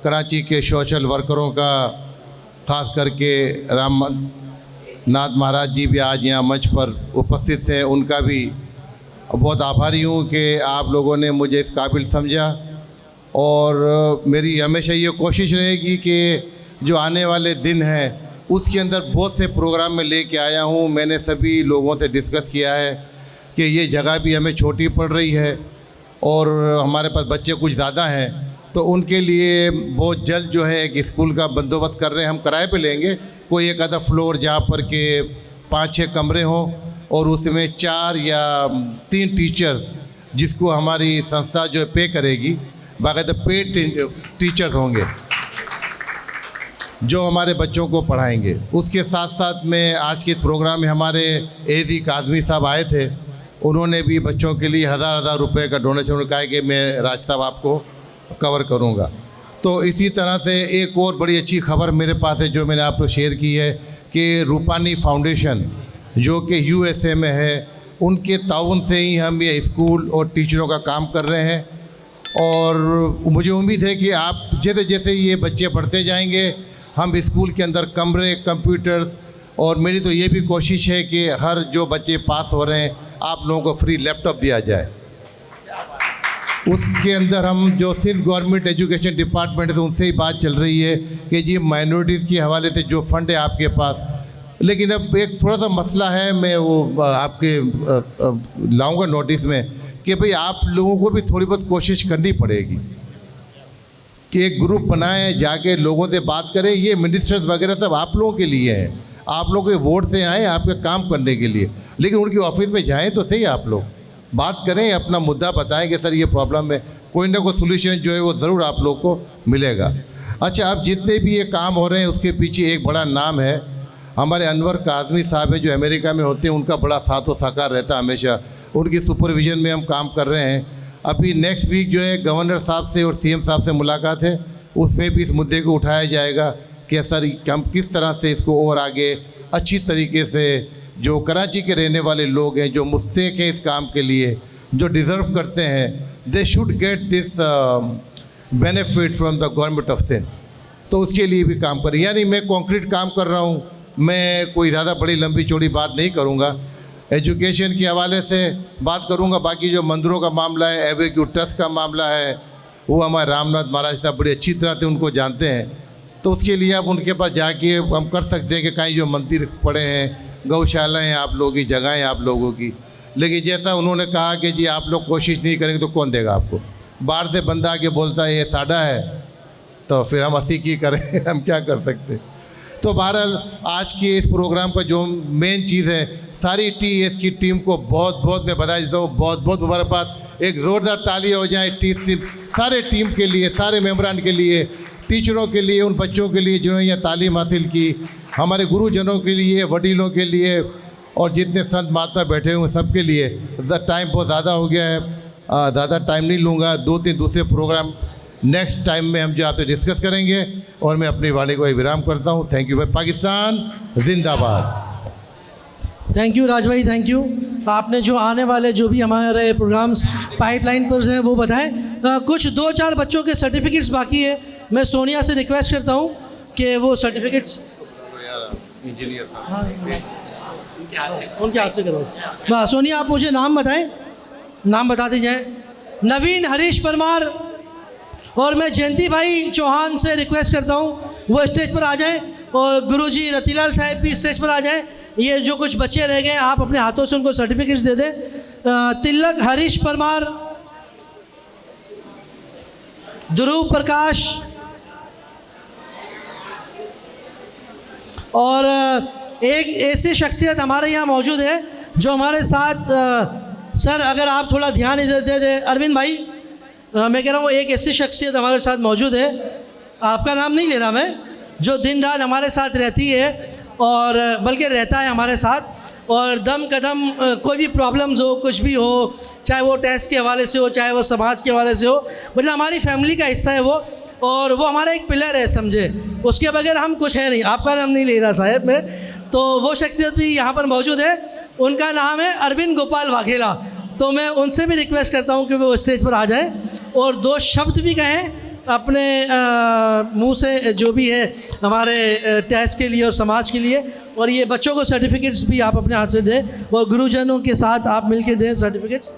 कराची के सोशल वर्करों का, खास करके राम नाथ महाराज जी भी आज यहाँ मंच पर उपस्थित हैं, उनका भी बहुत आभारी हूँ कि आप लोगों ने मुझे इस काबिल समझा। और मेरी हमेशा ये कोशिश रहेगी कि जो आने वाले दिन हैं उसके अंदर बहुत से प्रोग्राम में लेके आया हूँ। मैंने सभी लोगों से डिस्कस किया है कि ये जगह भी हमें छोटी पड़ रही है और हमारे पास बच्चे कुछ ज़्यादा हैं, तो उनके लिए बहुत जल्द जो है एक स्कूल का बंदोबस्त कर रहे हैं। हम किराए पे लेंगे कोई एक आधा फ्लोर जहाँ पर के 5-6 कमरे हों और उसमें 4 या 3 टीचर्स जिसको हमारी संस्था जो है पे करेगी, बाकायदा पेड टीचर्स होंगे जो हमारे बच्चों को पढ़ाएंगे। उसके साथ साथ में आज के प्रोग्राम में हमारे एदी कादमी साहब आए थे, उन्होंने भी बच्चों के लिए हज़ार रुपए का डोनेशन कहा कि मैं राज साहब आपको कवर करूंगा। तो इसी तरह से एक और बड़ी अच्छी खबर मेरे पास है जो मैंने आपको शेयर की है कि रूपानी फाउंडेशन जो कि USA में है, उनके ताउन से ही हम ये स्कूल और टीचरों का काम कर रहे हैं। और मुझे उम्मीद है कि आप जैसे जैसे ये बच्चे बढ़ते जाएंगे हम स्कूल के अंदर कमरे, कंप्यूटर्स, और मेरी तो ये भी कोशिश है कि हर जो बच्चे पास हो रहे हैं आप लोगों को फ्री लैपटॉप दिया जाए। उसके अंदर हम जो सिंध गवर्नमेंट एजुकेशन डिपार्टमेंट है उनसे ही बात चल रही है कि जी माइनॉरिटीज़ के हवाले से जो फंड है आपके पास, लेकिन अब एक थोड़ा सा मसला है, मैं वो आपके लाऊंगा नोटिस में कि भाई आप लोगों को भी थोड़ी बहुत कोशिश करनी पड़ेगी कि एक ग्रुप बनाएं, जाके लोगों से बात करें। ये मिनिस्टर्स वगैरह सब आप लोगों के लिए हैं, आप लोग के वोट से आए आपके काम करने के लिए, लेकिन उनकी ऑफिस में जाएं तो सही, आप लोग बात करें, अपना मुद्दा बताएं कि सर ये प्रॉब्लम है, कोई ना कोई सोल्यूशन जो है वो ज़रूर आप लोग को मिलेगा। अच्छा, अब जितने भी ये काम हो रहे हैं उसके पीछे एक बड़ा नाम है, हमारे अनवर कादमी साहब हैं जो अमेरिका में होते हैं, उनका बड़ा साथ व साकार रहता है हमेशा, उनकी सुपरविजन में हम काम कर रहे हैं। अभी नेक्स्ट वीक जो है गवर्नर साहब से और CM साहब से मुलाकात है, उसमें भी इस मुद्दे को उठाया जाएगा कि सर हम किस तरह से इसको और आगे अच्छी तरीके से जो कराची के रहने वाले लोग हैं, जो मुस्तैक हैं इस काम के लिए, जो डिज़र्व करते हैं, they should get this benefit from the government of Sindh, तो उसके लिए भी काम करें। यानी मैं कॉन्क्रीट काम कर रहा हूँ, मैं कोई ज़्यादा बड़ी लंबी चौड़ी बात नहीं करूँगा। एजुकेशन के हवाले से बात करूँगा। बाकी जो मंदिरों का मामला है, एवेक्यू ट्रस्ट का मामला है, वो हमारे रामनाथ महाराज साहब बड़ी अच्छी तरह से उनको जानते हैं, तो उसके लिए आप उनके पास जाके हम कर सकते हैं कि कहीं जो मंदिर पड़े हैं, गौशालाएँ हैं आप लोगों की, जगहें आप लोगों की। लेकिन जैसा उन्होंने कहा कि जी आप लोग कोशिश नहीं करेंगे तो कौन देगा आपको। बाहर से बंदा आके बोलता है ये साडा है, तो फिर हम हंसी की करें हम क्या कर सकते। तो बहरहाल आज के इस प्रोग्राम का जो मेन चीज़ है, सारी TES की टीम को बहुत बहुत मैं बधाई देता हूँ, बहुत बहुत मुबारकबाद। एक ज़ोरदार ताली हो जाए TES टीम, सारे टीम के लिए, सारे मेम्बरान के लिए, टीचरों के लिए, उन बच्चों के लिए जिन्होंने यह तालीम हासिल की, हमारे गुरुजनों के लिए, वडीलों के लिए, और जितने संत महात्मा बैठे हुए सबके लिए। टाइम बहुत ज़्यादा हो गया है, ज़्यादा टाइम नहीं लूँगा। 2-3 दूसरे प्रोग्राम नेक्स्ट टाइम में हम जो आपसे डिस्कस करेंगे, और मैं अपनी वाणी को विराम करता हूँ। Thank you. पाकिस्तान जिंदाबाद। थैंक यू राज भाई, थैंक यू। आपने जो आने वाले जो भी हमारे प्रोग्राम्स पाइपलाइन पर हैं वो बताएं। कुछ 2-4 बच्चों के सर्टिफिकेट्स बाकी है, मैं सोनिया से रिक्वेस्ट करता हूँ कि वो सर्टिफिकेट्स इंजीनियर उनके हाथ से करो। बस सोनिया आप मुझे नाम बताएं, नाम बता दीजिए। नवीन हरीश परमार, और मैं जयंती भाई चौहान से रिक्वेस्ट करता हूँ वो स्टेज पर आ जाएं, और गुरुजी रतीलाल साहब भी स्टेज पर आ जाएं। ये जो कुछ बच्चे रह गए आप अपने हाथों से उनको सर्टिफिकेट्स दे दें। तिलक हरीश परमार, ध्रुव प्रकाश, और एक ऐसी शख्सियत हमारे यहाँ मौजूद है जो हमारे साथ सर अगर आप थोड़ा ध्यान इधर दे दे अरविंद भाई, मैं कह रहा हूँ एक ऐसी शख्सियत हमारे साथ मौजूद है, आपका नाम नहीं ले रहा मैं, जो दिन रात हमारे साथ रहती है, और बल्कि रहता है हमारे साथ, और दम कदम कोई भी प्रॉब्लम्स हो, कुछ भी हो, चाहे वो टेस्ट के हवाले से हो, चाहे वो समाज के हवाले से हो, मतलब हमारी फैमिली का हिस्सा है वो, और वो हमारा एक पिलर है समझे, उसके बगैर हम कुछ है नहीं। आपका नाम नहीं ले रहा साहब मैं, तो वो शख्सियत भी यहाँ पर मौजूद है, उनका नाम है अरविंद गोपाल वाघेला। तो मैं उनसे भी रिक्वेस्ट करता हूँ कि वो स्टेज पर आ जाएं और 2 शब्द भी कहें अपने मुंह से, जो भी है हमारे टेस्ट के लिए और समाज के लिए। और ये बच्चों को सर्टिफिकेट्स भी आप अपने हाथ से दें, और गुरुजनों के साथ आप मिलके दें सर्टिफिकेट्स।